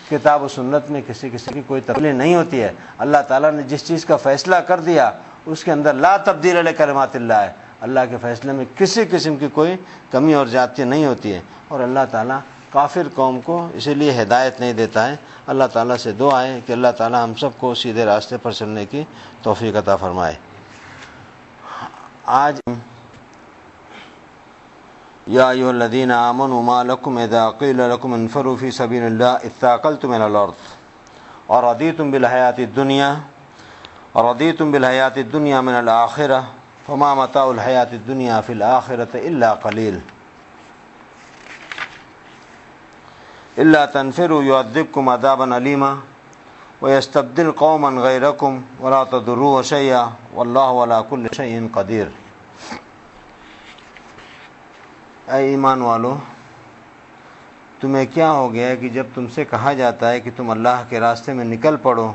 کتاب و سنت میں کسی کی کوئی تبدیلی نہیں ہوتی ہے۔ اللہ تعالیٰ نے جس چیز کا فیصلہ کر دیا اس کے اندر لا تبدیل لکلمات اللہ ہے، اللہ کے فیصلے میں کسی قسم کی کوئی کمی اور زیادتی نہیں ہوتی ہے، اور اللہ تعالیٰ کافر قوم کو اسی لیے ہدایت نہیں دیتا ہے۔ اللہ تعالیٰ سے دعا ہے کہ اللہ تعالیٰ ہم سب کو سیدھے راستے پر چلنے کی توفیق عطا فرمائے۔ آج یا ایھا الذین آمنوا ما لکم اذا قیل لکم انفروا فی سبیل اللہ اثاقلتم الی الارض ورضیتم بالحیاۃ الدنیا من الآخرہ فما متاع الحیاۃ الدنیا فی الآخرۃ الا قلیل الا تنفروا يعذبكم عذابا علیما ويستبدل قوما غیرکم ولا تضروه شیئا واللہ علی کل شیء قدیر۔ اے ایمان والو، تمہیں کیا ہو گیا ہے کہ جب تم سے کہا جاتا ہے کہ تم اللہ کے راستے میں نکل پڑو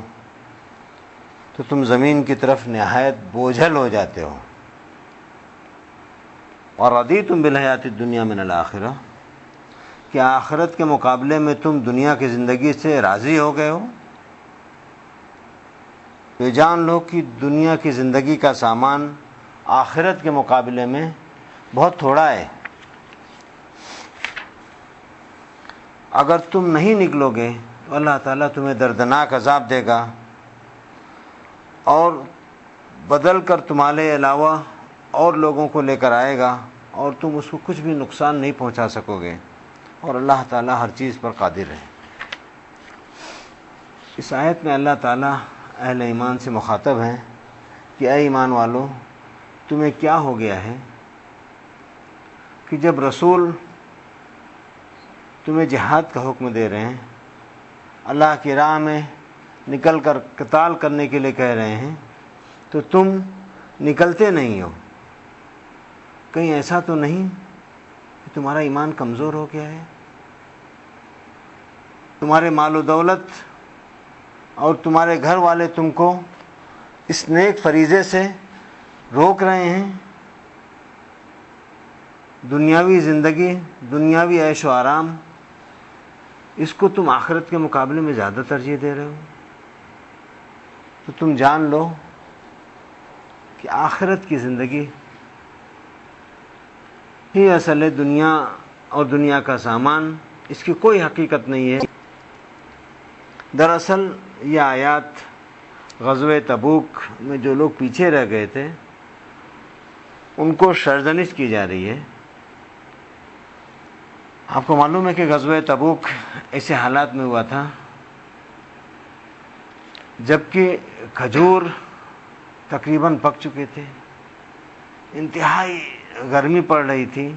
تو تم زمین کی طرف نہایت بوجھل ہو جاتے ہو۔ اور رضیتم بالحیات الدنیا من الآخرہ، کہ آخرت کے مقابلے میں تم دنیا کی زندگی سے راضی ہو گئے ہو۔ یہ جان لو کہ دنیا کی زندگی کا سامان آخرت کے مقابلے میں بہت تھوڑا ہے۔ اگر تم نہیں نکلو گے تو اللہ تعالیٰ تمہیں دردناک عذاب دے گا اور بدل کر تمہارے علاوہ اور لوگوں کو لے کر آئے گا، اور تم اس کو کچھ بھی نقصان نہیں پہنچا سکو گے، اور اللہ تعالیٰ ہر چیز پر قادر ہے۔ اس آیت میں اللہ تعالیٰ اہل ایمان سے مخاطب ہیں کہ اے ایمان والو، تمہیں کیا ہو گیا ہے کہ جب رسول تمہیں جہاد کا حکم دے رہے ہیں، اللہ کی راہ میں نکل کر قتال کرنے کے لیے کہہ رہے ہیں، تو تم نکلتے نہیں ہو۔ کہیں ایسا تو نہیں کہ تمہارا ایمان کمزور ہو گیا ہے؟ تمہارے مال و دولت اور تمہارے گھر والے تم کو اس نیک فریضے سے روک رہے ہیں؟ دنیاوی زندگی، دنیاوی عیش و آرام، اس کو تم آخرت کے مقابلے میں زیادہ ترجیح دے رہے ہو، تو تم جان لو کہ آخرت کی زندگی ہی اصل ہے، دنیا اور دنیا کا سامان اس کی کوئی حقیقت نہیں ہے۔ دراصل یہ آیات غزوہ تبوک میں جو لوگ پیچھے رہ گئے تھے ان کو سرزنش کی جا رہی ہے آپ کو معلوم ہے کہ غزوہ تبوک ایسے حالات میں ہوا تھا جبکہ کھجور تقریباً پک چکے تھے، انتہائی گرمی پڑ رہی تھی،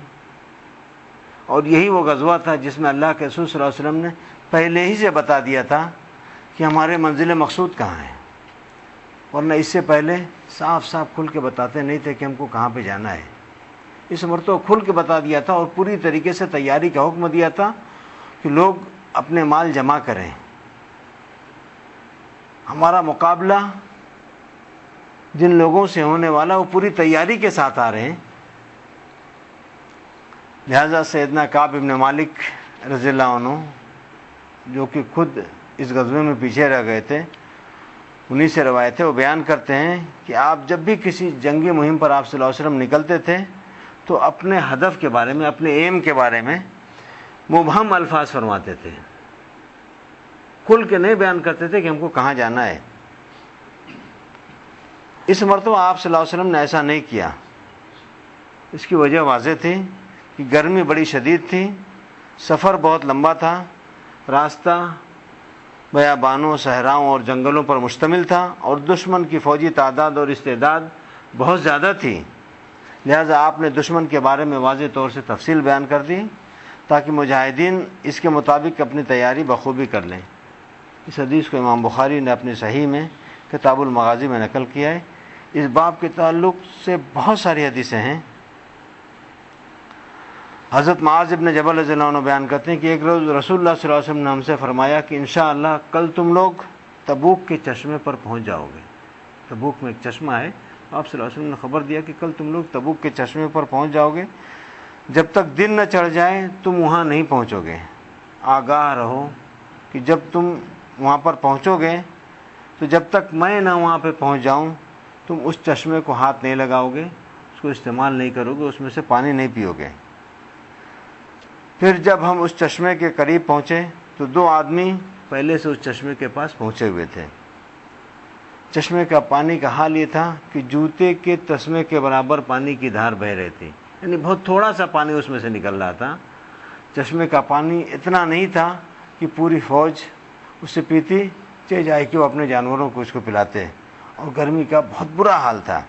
اور یہی وہ غزوہ تھا جس میں اللہ کے رسول صلی اللہ علیہ وسلم نے پہلے ہی سے بتا دیا تھا کہ ہمارے منزل مقصود کہاں ہے، ورنہ اس سے پہلے صاف صاف کھل کے بتاتے نہیں تھے کہ ہم کو کہاں پہ جانا ہے۔ اس مرتبہ کھل کے بتا دیا تھا اور پوری طریقے سے تیاری کا حکم دیا تھا کہ لوگ اپنے مال جمع کریں، ہمارا مقابلہ جن لوگوں سے ہونے والا وہ پوری تیاری کے ساتھ آ رہے ہیں۔ لہذا سیدنا کعب بن مالک رضی اللہ عنہ، جو کہ خود اس غزوے میں پیچھے رہ گئے تھے، انہی سے روایت ہے، وہ بیان کرتے ہیں کہ آپ جب بھی کسی جنگی مہم پر آپ صلی اللہ علیہ وسلم نکلتے تھے تو اپنے ہدف کے بارے میں، اپنے ایم کے بارے میں مبہم الفاظ فرماتے تھے، کھل کے نہیں بیان کرتے تھے کہ ہم کو کہاں جانا ہے۔ اس مرتبہ آپ صلی اللہ علیہ وسلم نے ایسا نہیں کیا۔ اس کی وجہ واضح تھی کہ گرمی بڑی شدید تھی، سفر بہت لمبا تھا، راستہ بیابانوں، صحراؤں اور جنگلوں پر مشتمل تھا، اور دشمن کی فوجی تعداد اور استعداد بہت زیادہ تھی۔ لہذا آپ نے دشمن کے بارے میں واضح طور سے تفصیل بیان کر دی تاکہ مجاہدین اس کے مطابق اپنی تیاری بخوبی کر لیں۔ اس حدیث کو امام بخاری نے اپنی صحیح میں کتاب المغازی میں نقل کیا ہے۔ اس باب کے تعلق سے بہت ساری حدیثیں ہیں۔ حضرت معاذ ابن جبل رضی اللہ عنہ بیان کرتے ہیں کہ ایک روز رسول اللہ صلی اللہ علیہ وسلم نے ہم سے فرمایا کہ انشاءاللہ کل تم لوگ تبوک کے چشمے پر پہنچ جاؤ گے۔ تبوک میں ایک چشمہ ہے، آپ صلی اللہ علیہ وسلم نے خبر دیا کہ کل تم لوگ تبوک کے چشمے پر پہنچ جاؤ گے، جب تک دن نہ چڑھ جائے تم وہاں نہیں پہنچو گے۔ آگاہ رہو کہ جب تم وہاں پر پہنچو گے تو جب تک میں نہ وہاں پہ پہنچ جاؤں تم اس چشمے کو ہاتھ نہیں لگاؤ گے، اس کو استعمال نہیں کرو گے، اس میں سے پانی نہیں پیو گے۔ پھر جب ہم اس چشمے کے قریب پہنچے تو دو آدمی پہلے سے اس چشمے کے پاس پہنچے ہوئے تھے۔ چشمے کا پانی کا حال یہ تھا کہ جوتے کے تسمے کے برابر پانی کی دھار بہہ رہی تھی، یعنی بہت تھوڑا سا پانی اس میں سے نکل رہا تھا۔ چشمے کا پانی اتنا نہیں تھا کہ پوری فوج اس سے پیتی چاہے جائے کہ وہ اپنے جانوروں کو اس کو پلاتے، اور گرمی کا بہت برا حال تھا۔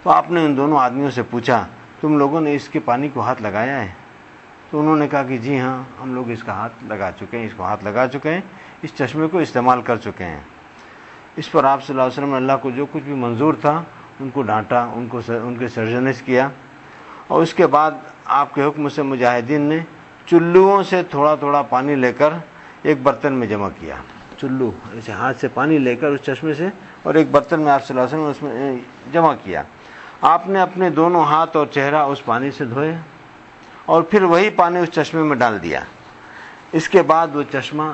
تو آپ نے ان دونوں آدمیوں سے پوچھا تم لوگوں نے اس کے پانی کو ہاتھ لگایا ہے؟ تو انہوں نے کہا کہ جی ہاں، ہم لوگ اس کا ہاتھ لگا چکے ہیں، اس کو ہاتھ لگا چکے ہیں، اس چشمے کو استعمال کر چکے ہیں۔ اس پر آپ صلی اللہ علیہ وسلم نے اللہ کو جو کچھ بھی منظور تھا ان کو ڈانٹا، ان کے سرزنش کیا، اور اس کے بعد آپ کے حکم سے مجاہدین نے چلوؤں سے تھوڑا تھوڑا پانی لے کر ایک برتن میں جمع کیا۔ چلو ایسے ہاتھ سے پانی لے کر اس چشمے سے اور ایک برتن میں آپ صلی اللہ علیہ وسلم نے اس میں جمع کیا۔ آپ نے اپنے دونوں ہاتھ اور چہرہ اس پانی سے دھوئے اور پھر وہی پانی اس چشمے میں ڈال دیا۔ اس کے بعد وہ چشمہ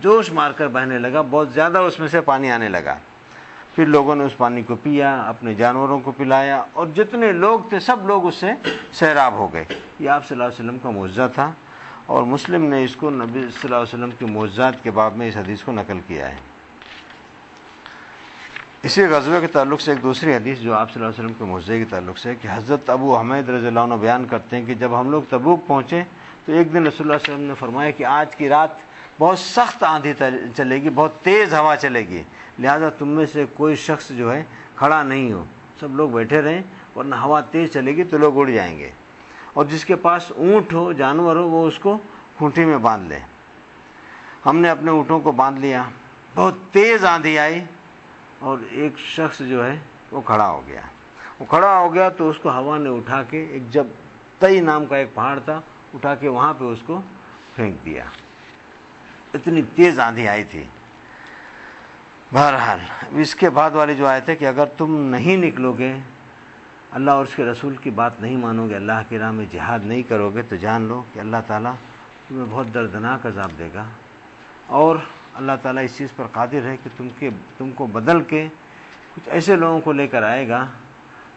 جوش مار کر بہنے لگا، بہت زیادہ اس میں سے پانی آنے لگا۔ پھر لوگوں نے اس پانی کو پیا، اپنے جانوروں کو پلایا، اور جتنے لوگ تھے سب لوگ اس سے سیراب ہو گئے۔ یہ آپ صلی اللہ علیہ وسلم کا معجزہ تھا، اور مسلم نے اس کو نبی صلی اللہ علیہ وسلم کے معجزات کے باب میں اس حدیث کو نقل کیا ہے۔ اسی غزوے کے تعلق سے ایک دوسری حدیث جو آپ صلی اللہ علیہ وسلم کے معجزے کے تعلق سے ہے کہ حضرت ابو حمید رضی اللہ عنہ بیان کرتے ہیں کہ جب ہم لوگ تبوک پہنچے تو ایک دن رسول اللہ صلی اللہ علیہ وسلم نے فرمایا کہ آج کی رات بہت سخت آندھی چلے گی، بہت تیز ہوا چلے گی، لہذا تم میں سے کوئی شخص جو ہے کھڑا نہیں ہو، سب لوگ بیٹھے رہیں، ورنہ ہوا تیز چلے گی تو لوگ اڑ جائیں گے، اور جس کے پاس اونٹ ہو، جانور ہو، وہ اس کو کھونٹی میں باندھ لے۔ ہم نے اپنے اونٹوں کو باندھ لیا، بہت تیز آندھی آئی اور ایک شخص جو ہے وہ کھڑا ہو گیا۔ وہ کھڑا ہو گیا تو اس کو ہوا نے اٹھا کے ایک جب تئی نام کا ایک پہاڑ تھا، اٹھا کے وہاں پہ اس کو پھینک دیا، اتنی تیز آندھی آئی تھی۔ بہرحال اس کے بعد والی جو آیت ہے کہ اگر تم نہیں نکلو گے، اللہ اور اس کے رسول کی بات نہیں مانو گے، اللہ کی راہ میں جہاد نہیں کرو گے، تو جان لو کہ اللہ تعالیٰ تمہیں بہت دردناک عذاب دے گا، اور اللہ تعالیٰ اس چیز پر قادر ہے کہ تم کو بدل کے کچھ ایسے لوگوں کو لے کر آئے گا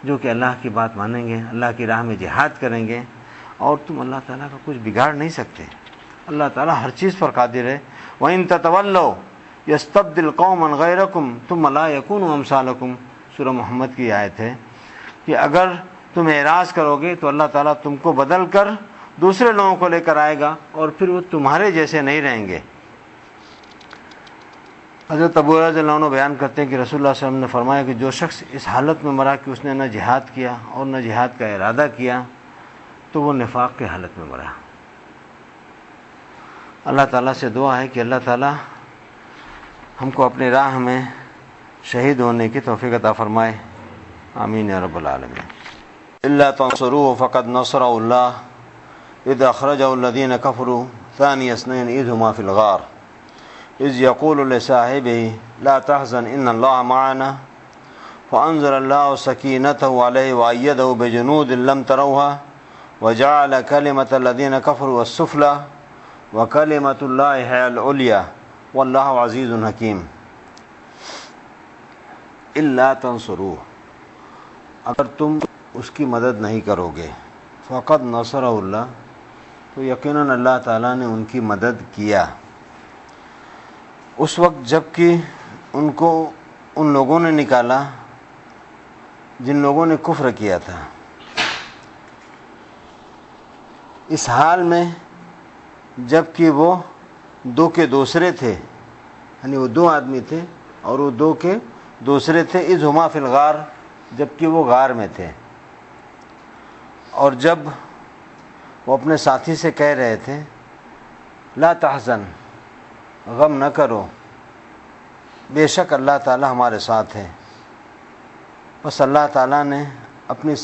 جو کہ اللہ کی بات مانیں گے، اللہ کی راہ میں جہاد کریں گے، اور تم اللہ تعالیٰ کا کچھ بگاڑ نہیں سکتے۔ اللہ تعالیٰ ہر چیز پر قادر ہے۔ وَإِن تَتَوَلَّوْا يَسْتَبْدِلْ قَوْمًا غَيْرَكُمْ ثُمَّ لَا يَكُونُوا أَمْثَالَكُمْ، سورہ محمد کی آیت ہے کہ اگر تم اعراض کرو گے تو اللہ تعالیٰ تم کو بدل کر دوسرے لوگوں کو لے کر آئے گا اور پھر وہ تمہارے جیسے نہیں رہیں گے۔ حضرت ابو رضی اللہ عنہ بیان کرتے ہیں کہ رسول اللہ صلی اللہ علیہ وسلم نے فرمایا کہ جو شخص اس حالت میں مرا کہ اس نے نہ جہاد کیا اور نہ جہاد کا ارادہ کیا تو وہ نفاق کی حالت میں مرا۔ اللہ تعالیٰ سے دعا ہے کہ اللہ تعالیٰ ہم کو اپنی راہ میں شہید ہونے کی توفیق عطا فرمائے، آمین یا رب العالمین۔ الا تنصروه فقد نصره الله اذ اخرجه الذين كفروا ثاني اثنين اذ هما في الغار اذ يقول لصاحبه لا تحزن ان الله معنا فانزل الله سكينته عليه وايده بجنود لم تروها وجعل كلمة الذين كفروا السفلى وكلمة الله هي العليا والله عزيز حكيم۔ الا تنصروه، اگر تم اس کی مدد نہیں کرو گے، فقد نصرہ اللہ، تو یقیناً اللہ تعالیٰ نے ان کی مدد کیا اس وقت جب کہ ان کو ان لوگوں نے نکالا جن لوگوں نے کفر کیا تھا، اس حال میں جب کہ وہ دو کے دوسرے تھے، یعنی وہ دو آدمی تھے اور وہ دو کے دوسرے تھے، اذ ہما فی الغار، جب کہ وہ غار میں تھے، اور جب وہ اپنے ساتھی سے کہہ رہے تھے لا تحزن، غم نہ کرو، بے شک اللہ تعالی ہمارے ساتھ ہے، بس اللہ تعالیٰ نے اپنی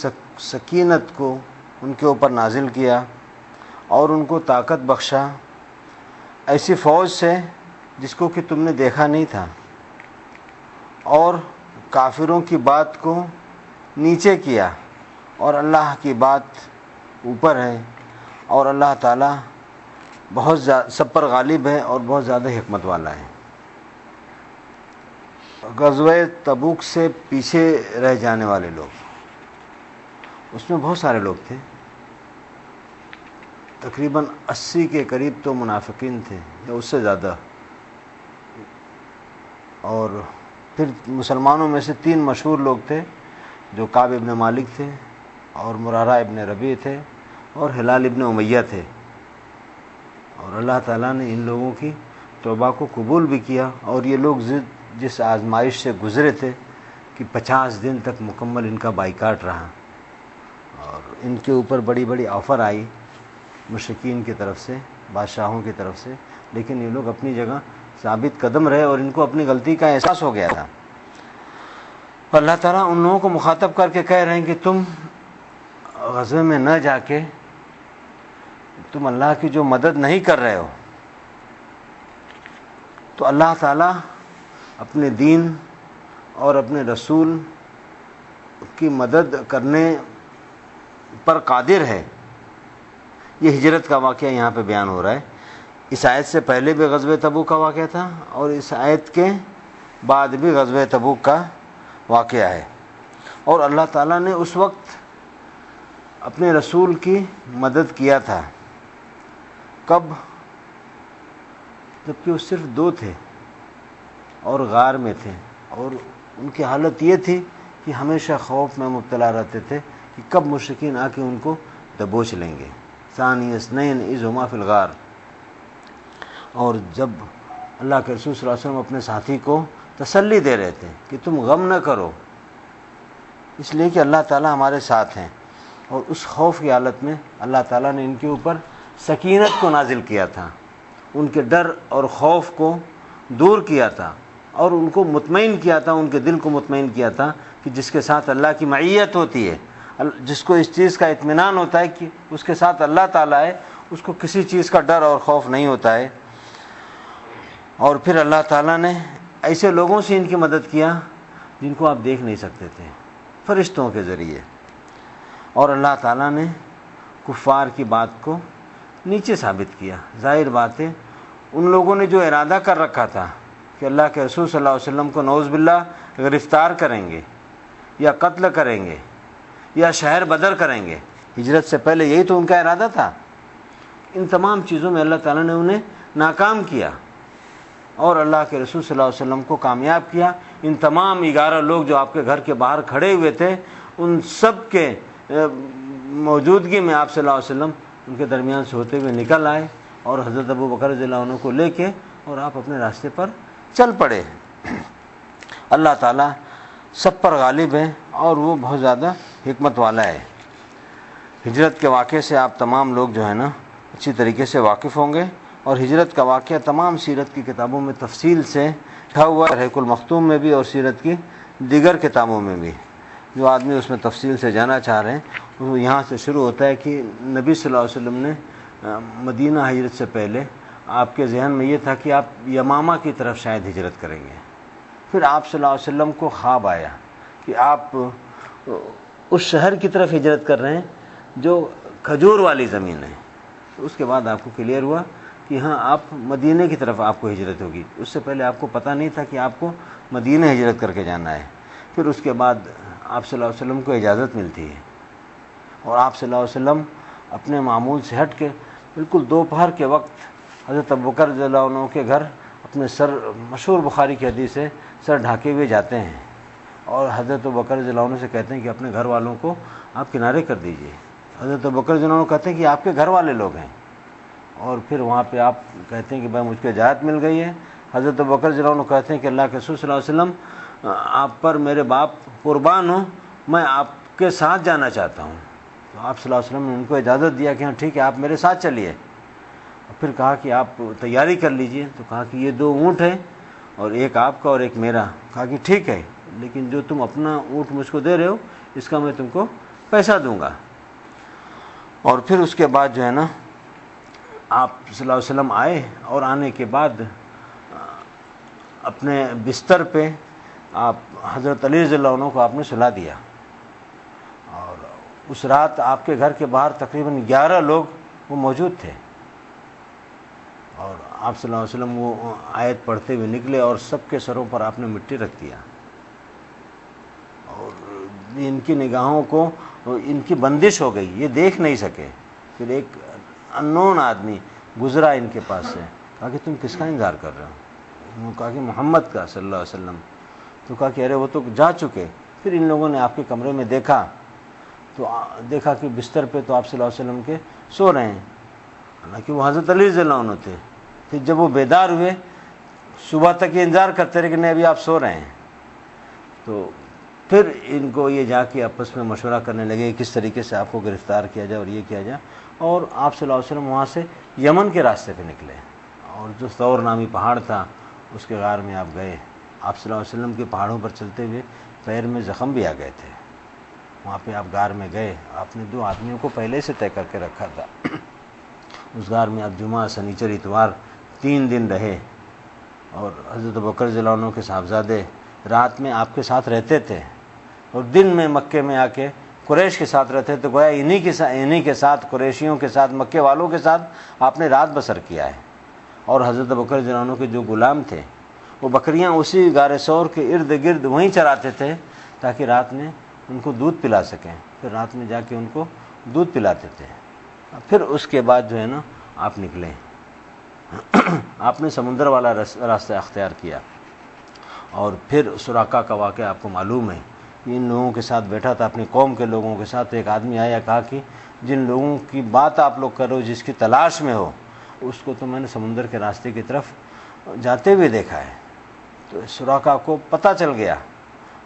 سکینت کو ان کے اوپر نازل کیا اور ان کو طاقت بخشا ایسی فوج سے جس کو کہ تم نے دیکھا نہیں تھا، اور کافروں کی بات کو نیچے کیا اور اللہ کی بات اوپر ہے، اور اللہ تعالیٰ بہت سب پر غالب ہے اور بہت زیادہ حکمت والا ہے۔ غزوہ تبوک سے پیچھے رہ جانے والے لوگ، اس میں بہت سارے لوگ تھے، تقریباً 80 کے قریب تو منافقین تھے یا اس سے زیادہ، اور پھر مسلمانوں میں سے 3 مشہور لوگ تھے جو کعب ابن مالک تھے اور مرارہ ابن ربیع تھے اور ہلال ابن امیہ تھے، اور اللہ تعالیٰ نے ان لوگوں کی توبہ کو قبول بھی کیا، اور یہ لوگ جس آزمائش سے گزرے تھے کہ 50 دن تک مکمل ان کا بائیکاٹ رہا، اور ان کے اوپر بڑی بڑی آفر آئی مشرکین کی طرف سے، بادشاہوں کی طرف سے، لیکن یہ لوگ اپنی جگہ ثابت قدم رہے اور ان کو اپنی غلطی کا احساس ہو گیا تھا۔ اللہ تعالیٰ ان لوگوں کو مخاطب کر کے کہہ رہے ہیں کہ تم غزوے میں نہ جا کے تم اللہ کی جو مدد نہیں کر رہے ہو، تو اللہ تعالیٰ اپنے دین اور اپنے رسول کی مدد کرنے پر قادر ہے۔ یہ ہجرت کا واقعہ یہاں پہ بیان ہو رہا ہے، اس آیت سے پہلے بھی غزوہ تبوک کا واقعہ تھا اور اس آیت کے بعد بھی غزوہ تبوک کا واقعہ ہے، اور اللہ تعالیٰ نے اس وقت اپنے رسول کی مدد کیا تھا۔ کب؟ جبکہ وہ صرف 2 تھے اور غار میں تھے، اور ان کی حالت یہ تھی کہ ہمیشہ خوف میں مبتلا رہتے تھے کہ کب مشرکین آ کے ان کو دبوچ لیں گے۔ ثانی اثنین اذ ہما فی الغار، اور جب اللہ کے رسول صلی اللہ علیہ وسلم اپنے ساتھی کو تسلی دے رہے تھے کہ تم غم نہ کرو، اس لیے کہ اللہ تعالیٰ ہمارے ساتھ ہیں، اور اس خوف کی حالت میں اللہ تعالیٰ نے ان کے اوپر سکینت کو نازل کیا تھا، ان کے ڈر اور خوف کو دور کیا تھا، اور ان کو مطمئن کیا تھا، ان کے دل کو مطمئن کیا تھا کہ جس کے ساتھ اللہ کی معیت ہوتی ہے، جس کو اس چیز کا اطمینان ہوتا ہے کہ اس کے ساتھ اللہ تعالیٰ ہے، اس کو کسی چیز کا ڈر اور خوف نہیں ہوتا ہے۔ اور پھر اللہ تعالیٰ نے ایسے لوگوں سے ان کی مدد کیا جن کو آپ دیکھ نہیں سکتے تھے، فرشتوں کے ذریعے، اور اللہ تعالیٰ نے کفار کی بات کو نیچے ثابت کیا۔ ظاہر بات ہے ان لوگوں نے جو ارادہ کر رکھا تھا کہ اللہ کے رسول صلی اللہ علیہ وسلم کو نعوذ باللہ گرفتار کریں گے یا قتل کریں گے یا شہر بدر کریں گے، ہجرت سے پہلے یہی تو ان کا ارادہ تھا، ان تمام چیزوں میں اللہ تعالیٰ نے انہیں ناکام کیا اور اللہ کے رسول صلی اللہ علیہ وسلم کو کامیاب کیا۔ ان تمام 11 لوگ جو آپ کے گھر کے باہر کھڑے ہوئے تھے، ان سب کے موجودگی میں آپ صلی اللہ علیہ وسلم ان کے درمیان سے ہوتے ہوئے نکل آئے اور حضرت ابو بکر رضی اللہ عنہ کو لے کے اور آپ اپنے راستے پر چل پڑے۔ اللہ تعالیٰ سب پر غالب ہے اور وہ بہت زیادہ حکمت والا ہے۔ ہجرت کے واقعے سے آپ تمام لوگ جو ہے نا اچھی طریقے سے واقف ہوں گے، اور ہجرت کا واقعہ تمام سیرت کی کتابوں میں تفصیل سے لکھا ہوا ہے، رحیق المختوم میں بھی اور سیرت کی دیگر کتابوں میں بھی۔ جو آدمی اس میں تفصیل سے جانا چاہ رہے ہیں وہ یہاں سے شروع ہوتا ہے کہ نبی صلی اللہ علیہ وسلم نے مدینہ ہجرت سے پہلے آپ کے ذہن میں یہ تھا کہ آپ یمامہ کی طرف شاید ہجرت کریں گے۔ پھر آپ صلی اللہ علیہ وسلم کو خواب آیا کہ آپ اس شہر کی طرف ہجرت کر رہے ہیں جو کھجور والی زمین ہے۔ اس کے بعد آپ کو کلیئر ہوا کہ ہاں آپ مدینہ کی طرف آپ کو ہجرت ہوگی، اس سے پہلے آپ کو پتہ نہیں تھا کہ آپ کو مدینہ ہجرت کر کے جانا ہے۔ پھر اس کے بعد آپ صلی اللہ علیہ وسلم کو اجازت ملتی ہے اور آپ صلی اللہ علیہ وسلم اپنے معمول سے ہٹ کے بالکل دوپہر کے وقت حضرت ابوبکر رضی اللہ عنہ کے گھر اپنے سر، مشہور بخاری کی حدیث ہے، سر ڈھاکے ہوئے جاتے ہیں اور حضرت ابوبکر رضی اللہ عنہ سے کہتے ہیں کہ اپنے گھر والوں کو آپ کنارے کر دیجئے۔ حضرت ابوبکر رضی اللہ عنہ کہتے ہیں کہ آپ کے گھر والے لوگ ہیں، اور پھر وہاں پہ آپ کہتے ہیں کہ بھائی مجھ کو اجازت مل گئی ہے۔ حضرت ابوبکر رضی اللہ عنہ کہتے ہیں کہ اللہ کے رسول صلی اللہ علیہ وسلم آپ پر میرے باپ قربان ہوں، میں آپ کے ساتھ جانا چاہتا ہوں۔ تو آپ صلی اللہ علیہ وسلم نے ان کو اجازت دیا کہ ہاں ٹھیک ہے آپ میرے ساتھ چلیے، اور پھر کہا کہ آپ تیاری کر لیجئے۔ تو کہا کہ یہ 2 اونٹ ہیں اور ایک آپ کا اور ایک میرا۔ کہا کہ ٹھیک ہے، لیکن جو تم اپنا اونٹ مجھ کو دے رہے ہو اس کا میں تم کو پیسہ دوں گا۔ اور پھر اس کے بعد جو ہے نا آپ صلی اللہ علیہ وسلم آئے، اور آنے کے بعد اپنے بستر پہ آپ حضرت علی رضی اللہ عنہ کو آپ نے سلا دیا، اور اس رات آپ کے گھر کے باہر تقریباً 11 لوگ وہ موجود تھے، اور آپ صلی اللہ علیہ وسلم وہ آیت پڑھتے ہوئے نکلے اور سب کے سروں پر آپ نے مٹی رکھ دیا، اور ان کی نگاہوں کو ان کی بندش ہو گئی، یہ دیکھ نہیں سکے۔ پھر ایک انون آدمی گزرا ان کے پاس سے، کہا کہ تم کس کا انتظار کر رہے ہو؟ انہوں نے کہا کہ محمد کا صلی اللہ علیہ وسلم۔ تو کہا کہ ارے وہ تو جا چکے۔ پھر ان لوگوں نے آپ کے کمرے میں دیکھا تو دیکھا کہ بستر پہ تو آپ صلی اللہ علیہ وسلم کے سو رہے ہیں، حالانکہ وہ حضرت علی رضی اللہ عنہ تھے۔ پھر جب وہ بیدار ہوئے صبح تک یہ انتظار کرتے رہے کہ نہیں ابھی آپ سو رہے ہیں، تو پھر ان کو یہ جا کے آپس میں مشورہ کرنے لگے کہ کس طریقے سے آپ کو گرفتار کیا جائے اور یہ کیا جائے، اور آپ صلی اللہ علیہ وسلم وہاں سے یمن کے راستے پہ نکلے، اور جو ثور نامی پہاڑ تھا اس کے غار میں آپ گئے۔ آپ صلی اللہ علیہ وسلم کے پہاڑوں پر چلتے ہوئے پیر میں زخم بھی آ گئے تھے، وہاں پہ آپ غار میں گئے۔ آپ نے 2 آدمیوں کو پہلے سے طے کر کے رکھا تھا، اس غار میں آپ جمعہ، سنیچر، اتوار 3 دن رہے، اور حضرت ابوبکر رضی اللہ عنہ کے صاحبزادے رات میں آپ کے ساتھ رہتے تھے اور دن میں مکے میں آ کے قریش کے ساتھ رہتے، تو گویا انہی کے ساتھ قریشیوں کے ساتھ، مکے والوں کے ساتھ آپ نے رات بسر کیا ہے۔ اور حضرت ابوبکر رضی اللہ عنہ کے جو غلام تھے وہ بکریاں اسی غار ثور کے ارد گرد وہیں چراتے تھے تاکہ رات میں ان کو دودھ پلا سکیں، پھر رات میں جا کے ان کو دودھ پلاتے تھے۔ پھر اس کے بعد جو ہے نا آپ نکلے، آپ نے سمندر والا راستہ اختیار کیا، اور پھر سراقہ کا واقعہ آپ کو معلوم ہے۔ ان لوگوں کے ساتھ بیٹھا تھا، اپنی قوم کے لوگوں کے ساتھ، ایک آدمی آیا، کہا کہ جن لوگوں کی بات آپ لوگ کر رہے ہو، جس کی تلاش میں ہو، اس کو تو میں نے سمندر کے راستے کی طرف جاتے ہوئے دیکھا ہے۔ تو سراقہ کو پتہ چل گیا،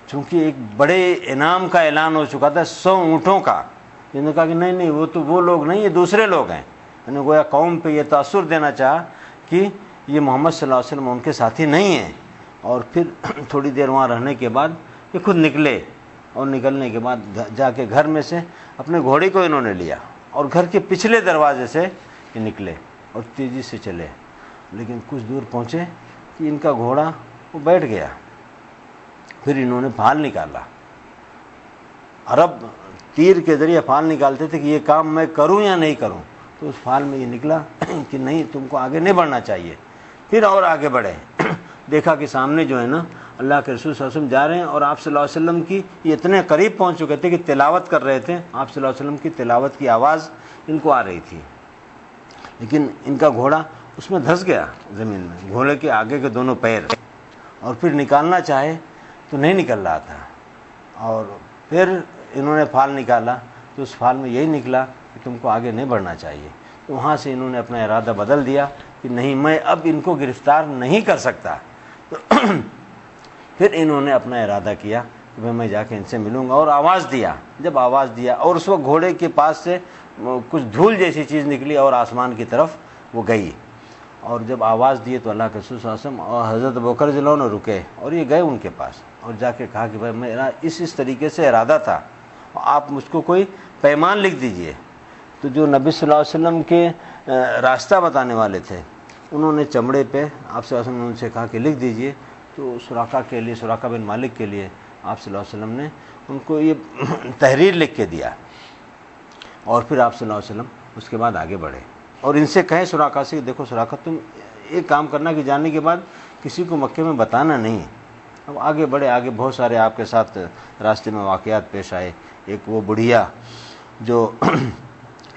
چونکہ ایک بڑے انعام کا اعلان ہو چکا تھا 100 اونٹوں کا۔ انہوں نے کہا کہ نہیں وہ تو وہ لوگ نہیں، یہ دوسرے لوگ ہیں۔ انہوں نے گویا قوم پہ یہ تاثر دینا چاہا کہ یہ محمد صلی اللہ علیہ وسلم ان کے ساتھی نہیں ہیں۔ اور پھر تھوڑی دیر وہاں رہنے کے بعد یہ خود نکلے، اور نکلنے کے بعد جا کے گھر میں سے اپنے گھوڑے کو انہوں نے لیا اور گھر کے پچھلے دروازے سے یہ نکلے اور تیزی سے چلے، لیکن کچھ دور پہنچے کہ ان کا گھوڑا وہ بیٹھ گیا۔ پھر انہوں نے پھال نکالا، عرب تیر کے ذریعے پھال نکالتے تھے کہ یہ کام میں کروں یا نہیں کروں، تو اس پھال میں یہ نکلا کہ نہیں تم کو آگے نہیں بڑھنا چاہیے۔ پھر اور آگے بڑھے، دیکھا کہ سامنے جو ہے نا اللہ کے رسول صلی اللہ علیہ وسلم جا رہے ہیں، اور آپ صلی اللہ علیہ وسلم کی یہ اتنے قریب پہنچ چکے تھے کہ تلاوت کر رہے تھے، آپ صلی اللہ علیہ وسلم کی تلاوت کی آواز ان کو آ رہی تھی، لیکن ان کا گھوڑا اس میں دھس گیا زمین میں، گھوڑے کے آگے کے دونوں پیر، اور پھر نکالنا چاہے تو نہیں نکل رہا تھا۔ اور پھر انہوں نے پھال نکالا تو اس پھال میں یہی نکلا کہ تم کو آگے نہیں بڑھنا چاہیے. تو وہاں سے انہوں نے اپنا ارادہ بدل دیا کہ نہیں, میں اب ان کو گرفتار نہیں کر سکتا. تو پھر انہوں نے اپنا ارادہ کیا کہ میں جا کے ان سے ملوں گا, اور آواز دیا. جب آواز دیا اور اس وقت گھوڑے کے پاس سے کچھ دھول جیسی چیز نکلی اور آسمان کی طرف وہ گئی, اور جب آواز دیے تو اللہ کے رسول صلی اللہ علیہ وسلم اور حضرت ابوبکر رضی اللہ عنہ رکے, اور یہ گئے ان کے پاس اور جا کے کہا کہ بھائی میرا اس طریقے سے ارادہ تھا, آپ مجھ کو کوئی پیمان لکھ دیجئے. تو جو نبی صلی اللہ علیہ وسلم کے راستہ بتانے والے تھے, انہوں نے چمڑے پہ آپ صلی اللہ علیہ وسلم نے ان سے کہا کہ لکھ دیجئے. تو سراقہ کے لیے, سراقہ بن مالک کے لیے آپ صلی اللہ علیہ وسلم نے ان کو یہ تحریر لکھ کے دیا, اور پھر آپ صلی اللہ علیہ وسلم اس کے بعد آگے بڑھے اور ان سے کہیں سراقہ سے, دیکھو سراقہ تم ایک کام کرنا کہ جاننے کے بعد کسی کو مکے میں بتانا نہیں. اب آگے بڑھے, آگے بہت سارے آپ کے ساتھ راستے میں واقعات پیش آئے. ایک وہ بڑھیا جو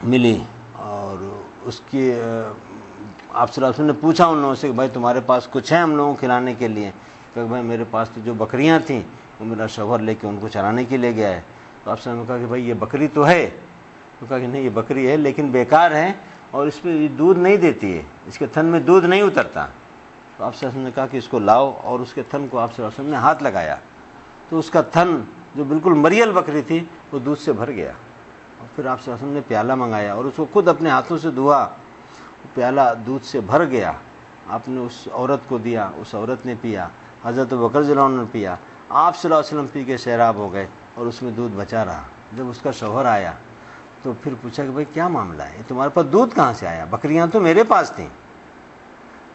ملی اور اس کی آپ صلی اللہ علیہ وسلم نے پوچھا ان لوگوں سے کہ بھائی تمہارے پاس کچھ ہے ہم لوگوں کو کھلانے کے لیے؟ کہ بھائی میرے پاس تو جو بکریاں تھیں وہ میرا شوہر لے کے ان کو چرانے کے لیے گیا ہے. تو آپ صلی اللہ علیہ وسلم نے کہا کہ بھائی یہ بکری تو ہے. تو کہا کہ نہیں, یہ بکری ہے لیکن بیکار ہے اور اس پہ دودھ نہیں دیتی ہے, اس کے تھن میں دودھ نہیں اترتا. تو آپ صلی اللہ علیہ وسلم نے کہا کہ اس کو لاؤ, اور اس کے تھن کو آپ صلی اللہ علیہ وسلم نے ہاتھ لگایا تو اس کا تھن جو بالکل مریل بکری تھی وہ دودھ سے بھر گیا. اور پھر آپ صلی اللہ علیہ وسلم نے پیالہ منگایا اور اس کو خود اپنے ہاتھوں سے دھوا, پیالہ دودھ سے بھر گیا. آپ نے اس عورت کو دیا, اس عورت نے پیا, حضرت ابوبکر رضی اللہ عنہ نے پیا. آپ صلی اللہ علیہ وسلم پی کے سیراب ہو گئے اور اس میں دودھ بچا رہا. جب اس کا شوہر آیا تو پھر پوچھا کہ بھائی کیا معاملہ ہے, تمہارے پاس دودھ کہاں سے آیا؟ بکریاں تو میرے پاس تھیں.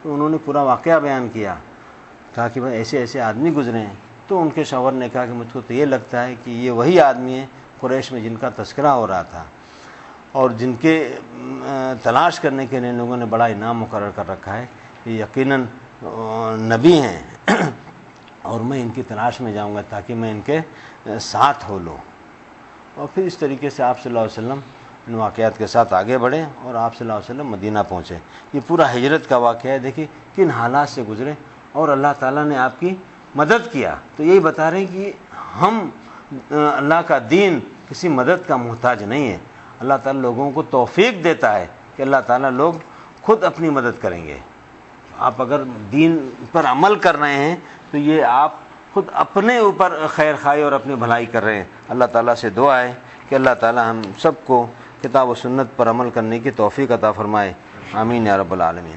تو انہوں نے پورا واقعہ بیان کیا, کہا کہ بھائی ایسے ایسے آدمی گزرے ہیں. تو ان کے شوہر نے کہا کہ مجھ کو تو یہ لگتا ہے کہ یہ وہی آدمی ہیں قریش میں جن کا تذکرہ ہو رہا تھا اور جن کے تلاش کرنے کے لیے لوگوں نے بڑا انعام مقرر کر رکھا ہے. یہ یقیناً نبی ہیں اور میں ان کی تلاش میں جاؤں گا تاکہ میں ان کے ساتھ ہو لوں. اور پھر اس طریقے سے آپ صلی اللہ علیہ وسلم ان واقعات کے ساتھ آگے بڑھے اور آپ صلی اللہ علیہ وسلم مدینہ پہنچے. یہ پورا ہجرت کا واقعہ ہے. دیکھیے کن حالات سے گزرے اور اللہ تعالیٰ نے آپ کی مدد کیا. تو یہی بتا رہے ہیں کہ ہم اللہ کا دین کسی مدد کا محتاج نہیں ہے. اللہ تعالیٰ لوگوں کو توفیق دیتا ہے کہ اللہ تعالیٰ لوگ خود اپنی مدد کریں گے. آپ اگر دین پر عمل کر رہے ہیں تو یہ آپ خود اپنے اوپر خیر خواہی اور اپنی بھلائی کر رہے ہیں. اللہ تعالیٰ سے دعا ہے کہ اللہ تعالیٰ ہم سب کو کتاب و سنت پر عمل کرنے کی توفیق عطا فرمائے. آمین یا رب العالمین.